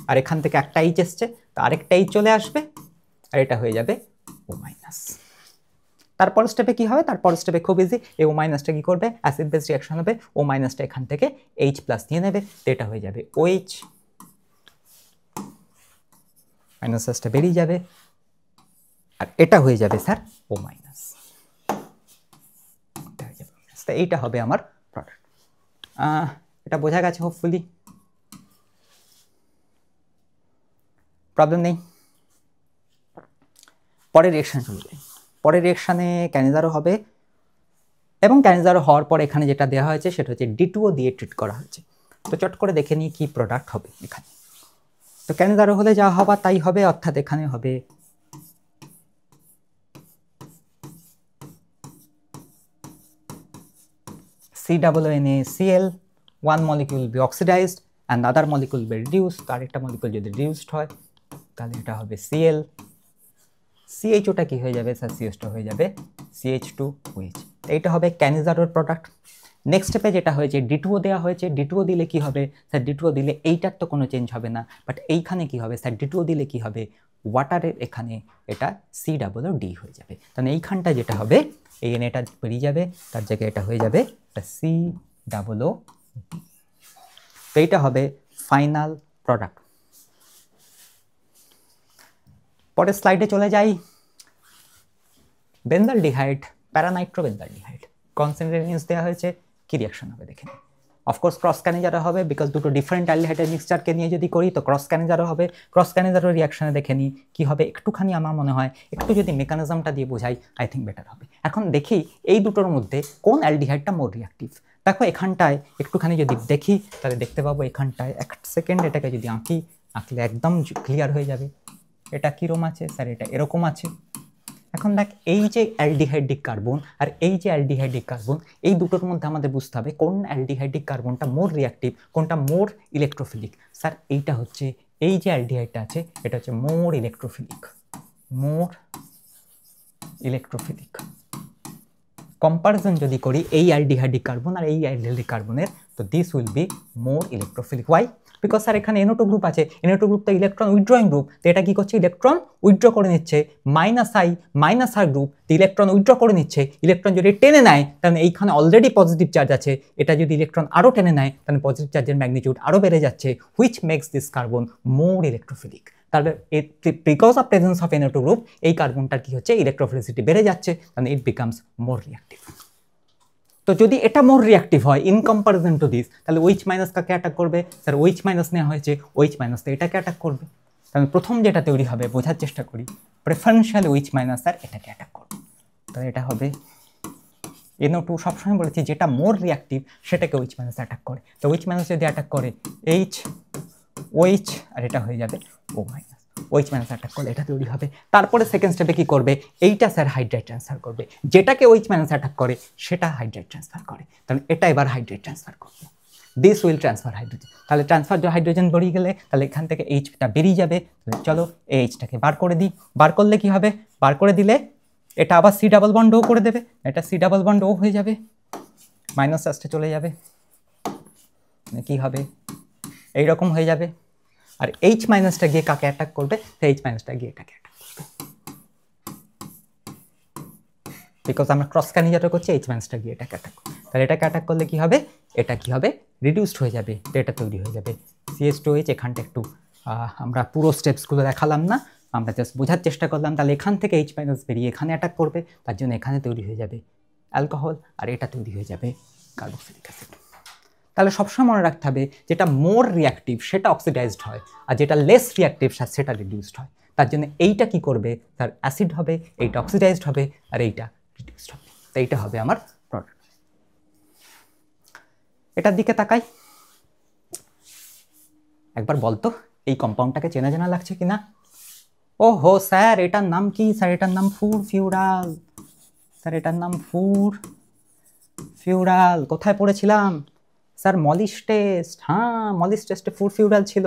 Speaker 2: আর এখান থেকে একটা এইচ এসছে, তো আরেকটা এইচ চলে আসবে, আর এটা হয়ে যাবে O মাইনাস। তারপর স্টেপে কি হবে? তারপর স্টেপে খুব ইজি, এই O মাইনাসটা কি করবে? অ্যাসিড বেস রিঅ্যাকশন হবে, O মাইনাসটা এখান থেকে H প্লাস নিয়ে নেবে, তো এটা হয়ে যাবে OH, মাইনাসটা বেরিয়ে যাবে, আর এটা হয়ে যাবে স্যার O মাইনাস। তো এইটা হবে আমার প্রোডাক্ট। এটা বোঝা গেছে হোপফুলি, প্রবলেম নেই। পরের রিঅ্যাকশন চলে যাই। পরের রিঅ্যাকশানে ক্যানিজারও হবে, এবং ক্যানিজারও হওয়ার পর এখানে যেটা দেওয়া হয়েছে সেটা হচ্ছে D2O দিয়ে ট্রিট করা হয়েছে। তো চট করে দেখে নিই কি প্রোডাক্ট হবে এখানে। তো ক্যানিজারও হলে যা হবার তাই হবে, অর্থাৎ এখানে হবে COONACl, one molecule will be oxidized and the other molecule will be reduced। তো আরেকটা মলিকিউল যদি রিডিউসড হয় তাহলে এটা হবে Cl, CHOটা কি হয়ে যাবে স্যার? CH2 হয়ে যাবে CH2OH। এইটা হবে ক্যানিজারোর প্রোডাক্ট। নেক্সট স্টেপে যেটা হয়েছে D2O দেওয়া হয়েছে, D2O দিলে কি হবে স্যার, D2O দিলে এইটার তো কোনো চেঞ্জ হবে না, বাট এইখানে কি হবে স্যার, D2O দিলে কি হবে, ওয়াটারের এখানে এটা COO হয়ে যাবে, তাহলে এইখানটা যেটা হবে এই এটা বেরিয়ে যাবে, তার জায়গায় এটা হয়ে যাবে এটা COO। তো এইটা হবে ফাইনাল প্রোডাক্ট। পরের স্লাইডে চলে যাই। বেনজালডিহাইড, প্যারানাইট্রোবেনজালডিহাইড, কনসেন্ট্রেশন দেওয়া হয়েছে, কি রিঅ্যাকশন হবে দেখেন। অফকোর্স ক্রস ক্যানিজারও হবে, বিকজ দুটো ডিফারেন্ট অ্যালডিহাইডের মিক্সচারকে নিয়ে যদি করি তো ক্রস ক্যানিজারও হবে। ক্রস ক্যানিজারও রিঅ্যাকশনে দেখে নিই কি হবে, একটুখানি আমার মনে হয় একটু যদি মেকানিজমটা দিয়ে বোঝাই আই থিঙ্ক বেটার হবে। এখন দেখি এই দুটোর মধ্যে কোন অ্যালডিহাইডটা মোর রিঅ্যাক্টিভ। দেখো এখানটায় একটুখানি যদি দেখি তাহলে দেখতে পাবো এখানটায়, এক সেকেন্ড এটাকে যদি আঁকলে একদম ক্লিয়ার হয়ে যাবে। এটা কীরকম আছে স্যার, এটা এরকম আছে। এখন দেখ এই যে অ্যালডিহাইডিক কার্বন আর এই যে অ্যালডিহাইডিক কার্বন, এই দুটোর মধ্যে আমাদের বুঝতে হবে কোন অ্যালডিহাইডিক কার্বনটা মোর রিঅ্যাক্টিভ, কোনটা মোর ইলেকট্রোফিলিক। স্যার এইটা হচ্ছে, এই যে অ্যালডিহাইডটা আছে এটা হচ্ছে মোর ইলেকট্রোফিলিক, মোর ইলেকট্রোফিলিক। কম্পারিজন যদি করি এই অ্যালডিহাইডিক কার্বন আর এই অ্যালডিহাইডিক কার্বনের, তো this will be more electrophilic. Why? Because sir এখানে NO2 গ্রুপ আছে, NO2 গ্রুপ তো ইলেকট্রন উইথড্রয়িং গ্রুপ, তো এটা কি করছে, ইলেকট্রন উইথড্র করে নিচ্ছে। -I গ্রুপ, তো ইলেকট্রন উইথড্র করে নিচ্ছে। ইলেকট্রন যদি টেনে নেয় তাহলে এইখানে অলরেডি পজিটিভ চার্জ আছে, এটা যদি ইলেকট্রন আরও টেনে নেয় তাহলে পজিটিভ চার্জের ম্যাগনিটিউড আরও বেড়ে যাচ্ছে, which makes this carbon more electrophilic. তাহলে because of presence of NO2 group এই কার্বনটার কি হচ্ছে, ইলেকট্রোফিলিসিটি বেড়ে যাচ্ছে, তাহলে ইট বিকামস মোর রিঅ্যাক্টিভ। তো যদি এটা মোর রিঅ্যাক্টিভ হয় ইন কম্পারিজন টু দিস, তাহলে OH মাইনাস কাকে অ্যাটাক করবে স্যার, OH মাইনাস নেওয়া হয়েছে, OH মাইনাস তো এটাকে অ্যাটাক করবে। তাহলে প্রথম যেটা তৈরি হবে বোঝার চেষ্টা করি, প্রেফারেন্সিয়াল OH মাইনাস স্যার এটাকে অ্যাটাক করবে। তাহলে এটা হবে NO2, সবসময় বলেছি যেটা মোর রিঅ্যাক্টিভ সেটাকে OH মাইনাস অ্যাটাক করে। তো OH মাইনাস যদি অ্যাটাক করে OH আর এটা হয়ে যাবে O minus, OH minus attack করলে এটা তৈরি হবে। তারপরে সেকেন্ড স্টেপে কি করবে, এইটা স্যার হাইড্রাইড ট্রান্সফার করবে, যেটাকে OH মাইনাস অ্যাটাক করে সেটা হাইড্রাইড ট্রান্সফার করে, তাহলে এটা এবার হাইড্রাইড ট্রান্সফার করবে। This will transfer hydrogen. তাহলে ট্রান্সফার হাইড্রোজেন বেরিয়ে গেলে তাহলে এখান থেকে Hটা বেরিয়ে যাবে। চলো এইচটাকে বার করে দিই, বার করলে কি হবে, বার করে দিলে এটা আবার C ডাবল বন্ড ও করে দেবে, এটা C ডাবল বন্ড ও হয়ে যাবে, মাইনাস চার্জটা চলে যাবে, কি হবে এইরকম হয়ে যাবে। আর H মাইনাসটা গিয়ে কাকে অ্যাটাক করবে, তো H মাইনাসটা গিয়ে এটাকে অ্যাটাক করবে, বিকজ আমরা ক্রস ক্যানিজারও করছি, H মাইনাসটা গিয়ে এটাকে অ্যাটাক করবে। তাহলে এটাকে অ্যাটাক করলে কি হবে, এটা কি হবে, রিডিউসড হয়ে যাবে, তো এটা তৈরি হয়ে যাবে CH2H। এখানটা একটু আমরা পুরো স্টেপসগুলো দেখালাম না, আমরা জাস্ট বোঝার চেষ্টা করলাম। তাহলে এখান থেকে H মাইনাস বেরিয়ে এখানে অ্যাটাক করবে, তার জন্য এখানে তৈরি হয়ে যাবে অ্যালকোহল, আর এটা তৈরি হয়ে যাবে কার্বক্সিলিক অ্যাসিড। তাহলে সবসময় মনে রাখতে হবে যেটা মোর রিঅ্যাক্টিভ সেটা অক্সিডাইজড হয়, আর যেটা লেস রিঅ্যাক্টিভ সেটা রিডিউসড হয়। তার জন্য এইটা কি করবে, তার অ্যাসিড হবে, এইটা অক্সিডাইজড হবে, আর এইটা রিডিউসড হবে। তো এইটা হবে আমার প্রোডাক্ট। এটার দিকে তাকাই, একবার বলতো এই কম্পাউন্ডটাকে চেনা চেনা লাগছে কিনা। ও হো স্যার এটার নাম কি, স্যার এটার নাম ফুরফিউরাল, স্যার এটার নাম ফুরফিউরাল। কোথায় পড়েছিলাম স্যার, মলিস টেস্ট। হ্যাঁ মলিস টেস্টে ফুরফিউরাল ছিল।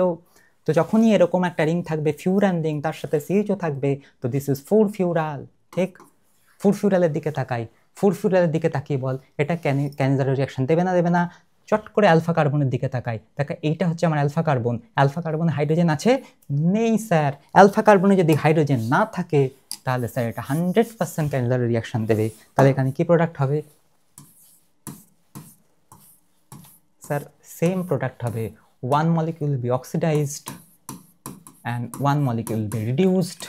Speaker 2: তো যখনই এরকম একটা রিং থাকবে ফিউরান রিং, তার সাথে CHO থাকবে, তো দিস ইজ ফুরফিউরাল। ঠিক, ফুরফিউরালের দিকে তাকাই, ফুরফিউরালের দিকে তাকিয়ে বল এটা ক্যানিজারের রিঅ্যাকশন দেবে না দেবে না। চট করে অ্যালফা কার্বনের দিকে তাকাই, দেখা এইটা হচ্ছে আমার অ্যালফা কার্বন। অ্যালফা কার্বনে হাইড্রোজেন আছে নেই স্যার, অ্যালফা কার্বনে যদি হাইড্রোজেন না থাকে তাহলে স্যার এটা 100% ক্যানিজারের রিঅ্যাকশন দেবে। তাহলে এখানে কি প্রোডাক্ট হবে স্যার, সেম প্রোডাক্ট হবে, one molecule will be oxidized and one molecule will be reduced.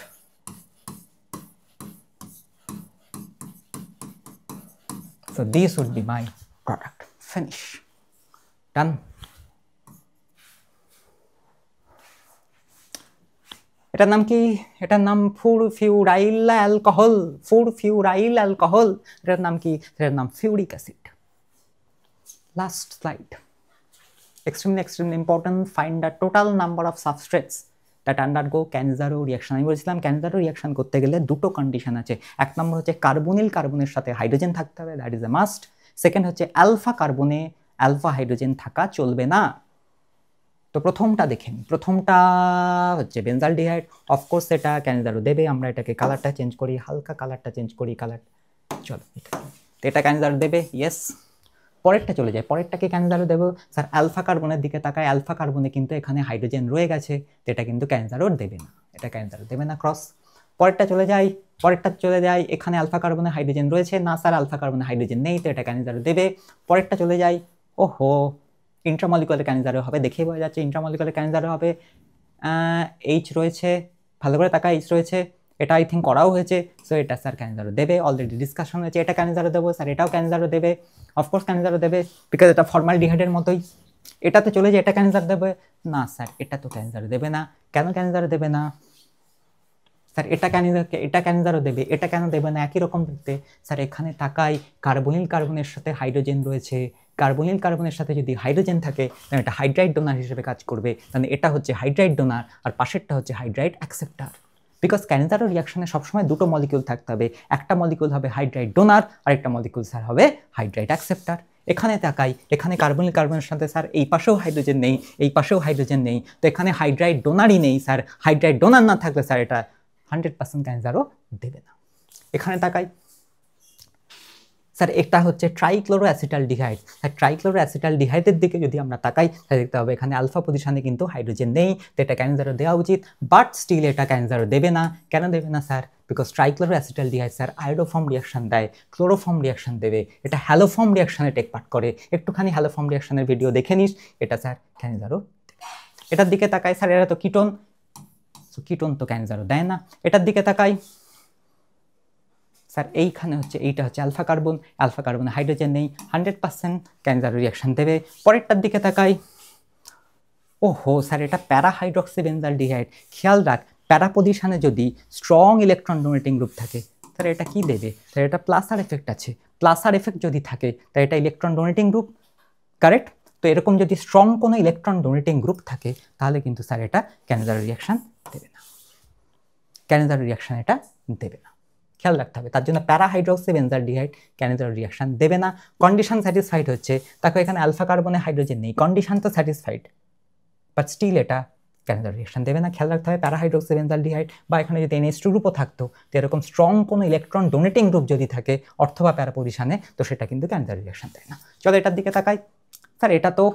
Speaker 2: So this would be my product. Finish. Done. এটার নাম কি, এটার নাম ফুরফিউরাইল অ্যালকোহল, ফুরফিউরাইল অ্যালকোহল। এটার নাম কি, এটার নাম ফিউরিক acid. Last slide, extremely important. Find the total number of substrates that undergo Cannizzaro reaction. আমি বলেছিলাম ক্যানিজারো রিঅ্যাকশন করতে গেলে দুটো কন্ডিশন আছে। এক নম্বর হচ্ছে কার্বনিল কার্বনের সাথে হাইড্রোজেন থাকতে হবে, that is a must. Second হচ্ছে অ্যালফা কার্বনে অ্যালফা হাইড্রোজেন থাকা চলবে না। তো প্রথমটা দেখেন, প্রথমটা হচ্ছে বেনজালডিহাইড। অফকোর্স এটা ক্যানিজারো দেবে, আমরা এটাকে কালারটা চেঞ্জ করি, হালকা কালারটা চেঞ্জ করি, কালার চলো এটা ক্যানিজারো দেবে, ইয়েস। পরেরটা চলে যায়, পরেরটাকে কেন জারো দেবো স্যার? অ্যালফা কার্বনের দিকে তাকায়, অ্যালফা কার্বনে কিন্তু এখানে হাইড্রোজেন রয়ে গেছে, তো এটা কিন্তু কেন জারো দেবে না, এটা কেন জারো দেবে না, ক্রস। পরেরটা চলে যায়, পরেরটা চলে যায়, এখানে আলফা কার্বনে হাইড্রোজেন রয়েছে, না স্যার আলফা কার্বনে হাইড্রোজেন নেই, তো এটা কেন জারো দেবে। পরেরটা চলে যায়, ওহো ইন্ট্রামলিকুলার কেন জারো হবে, দেখেই বোঝা যাচ্ছে ইন্ট্রামলিকুলার কেন জারো হবে। এইচ রয়েছে, ভালো করে তাকা, এইচ রয়েছে, এটা আই থিঙ্ক করাও হয়েছে, সো এটা স্যার কেন জারো দেবে, অলরেডি ডিসকাশন হয়েছে, এটা কেন জারো দেবো স্যার, এটাও কেন জারো দেবে, অফকোর্স কেন জারো দেবে, বিকজ এটা ফর্মালডিহাইডের মতোই। এটাতে চলে যায়, এটা কেন জারো দেবে না স্যার, এটা তো কেন জারো দেবে না, কেন কেন জারো দেবে না স্যার? এটা কেন জারো দেবে, এটা কেন দেবে না, একই রকম দেখতে। স্যার এখানে তাকাই, কার্বনিল কার্বনের সাথে হাইড্রোজেন রয়েছে, কার্বনিল কার্বনের সাথে যদি হাইড্রোজেন থাকে তাহলে এটা হাইড্রাইড ডোনার হিসেবে কাজ করবে, তাহলে এটা হচ্ছে হাইড্রাইড ডোনার আর পাশেরটা হচ্ছে হাইড্রাইড অ্যাকসেপ্টার। বিকজ ক্যানিজারো রিয়াকশনে সবসময় দুটো মলিকিউল থাকতে হবে, একটা মলিকিউল হবে হাইড্রাইড ডোনার আর একটা মলিকিউল স্যার হবে হাইড্রাইড অ্যাকসেপ্টার। এখানে তাকাই, এখানে কার্বনিল কার্বনের সাথে স্যার এই পাশেও হাইড্রোজেন নেই, এই পাশেও হাইড্রোজেন নেই, তো এখানে হাইড্রাইড ডোনারই নেই স্যার, হাইড্রাইড ডোনার না থাকলে স্যার এটা 100% ক্যানিজারো দেবে না। এখানে তাকাই স্যার, এটা হচ্ছে ট্রাইক্লোরো অ্যাসিটালডিহাইড, আর ট্রাইক্লোরো অ্যাসিটালডিহাইডের দিকে যদি আমরা তাকাই তাহলে দেখতে হবে এখানে আলফা পজিশনে কিন্তু হাইড্রোজেন নেই, তো এটা ক্যানিজারো দেওয়া উচিত, বাট স্টিল এটা ক্যানিজারো দেবে না। কেন দেবে না sir? Because trichloro acetaldehyde sir iodoform reaction দেয়, ক্লোরোফর্ম রিয়াকশন দেবে, এটা হ্যালোফর্ম রিয়াকশনে টেক পার্ট করে, একটুখানি হ্যালোফর্ম রিয়াকশনের ভিডিও দেখে নিস, এটা স্যার ক্যানিজারো। এটার দিকে তাকাই স্যার, এরা তো কিটোন, কিটোন তো ক্যানিজারো দেয় না। এটার দিকে তাকাই স্যার, এইখানে হচ্ছে এইটা হচ্ছে আলফা কার্বন, আলফা কার্বনে হাইড্রোজেন নেই, 100% ক্যানিজারো রিয়াকশন দেবে। পরেরটার দিকে তাকাই, ওহো স্যার এটা প্যারা হাইড্রক্সি বেনজালডিহাইড, খেয়াল রাখ প্যারা পজিশনে যদি স্ট্রং ইলেকট্রন ডোনেটিং গ্রুপ থাকে তাহলে এটা কি দেবে স্যার? এটা প্লাসার এফেক্ট আছে, প্লাসার এফেক্ট যদি থাকে তাহলে এটা ইলেকট্রন ডোনেটিং গ্রুপ, কারেক্ট? তো এরকম যদি স্ট্রং কোনো ইলেকট্রন ডোনেটিং গ্রুপ থাকে তাহলে কিন্তু স্যার এটা ক্যানিজারো রিয়াকশন দেবে না, ক্যানিজারো রিয়াকশন এটা দেবে না, খেয়াল রাখতে হবে। তার জন্য প্যারাহাইড্রক্সি বেনজালডিহাইড ক্যানিজারো রিয়াকশন দেবে না। কন্ডিশন স্যাটিসফাইড হচ্ছে, তাকে এখানে আলফা কার্বনে হাইড্রোজেন নেই, কন্ডিশন তো স্যাটিসফাইড, বাট স্টিল এটা ক্যানিজারো রিয়াকশন দেবে না। খেয়াল রাখতে হবে প্যারাহাইড্রক্সি বেনজালডিহাইড বা এখানে যদি NH2 গ্রুপও থাকতো, তো এরকম স্ট্রং কোনো ইলেকট্রন ডোনেটিং গ্রুপ যদি থাকে অথবা প্যারা পজিশনে, তো সেটা কিন্তু ক্যানিজারো রিয়াকশন দেয় না। চলো এটার দিকে তাকাই, স্যার এটা তো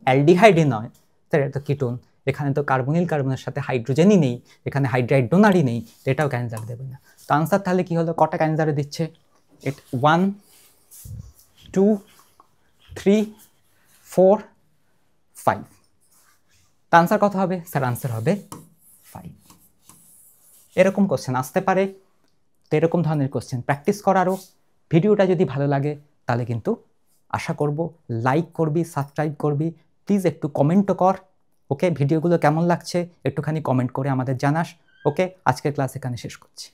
Speaker 2: অ্যালডিহাইডই নয় স্যার, এটা তো কিটোন, এখানে তো কার্বনিল কার্বনের সাথে হাইড্রোজেনই নেই, এখানে হাইড্রাইড ডোনারই নেই, তো এটাও ক্যানিজার দেবে না। তো আনসার তাহলে কি হলো, কটা ক্যানিজারে দিচ্ছে? 1 2 3 4 5। তো আনসার কত হবে স্যার? আনসার হবে 5। এরকম কোশ্চেন আসতে পারে, তো এরকম ধরনের কোশ্চেন প্র্যাকটিস করারও। ভিডিওটা যদি ভালো লাগে তাহলে কিন্তু আশা করব লাইক করবি, সাবস্ক্রাইব করবি, প্লিজ একটু কমেন্টও কর। ওকে, ভিডিওগুলো কেমন লাগছে একটুখানি কমেন্ট করে আমাদের জানাস। ওকে, আজকের ক্লাস এখানে শেষ করছি।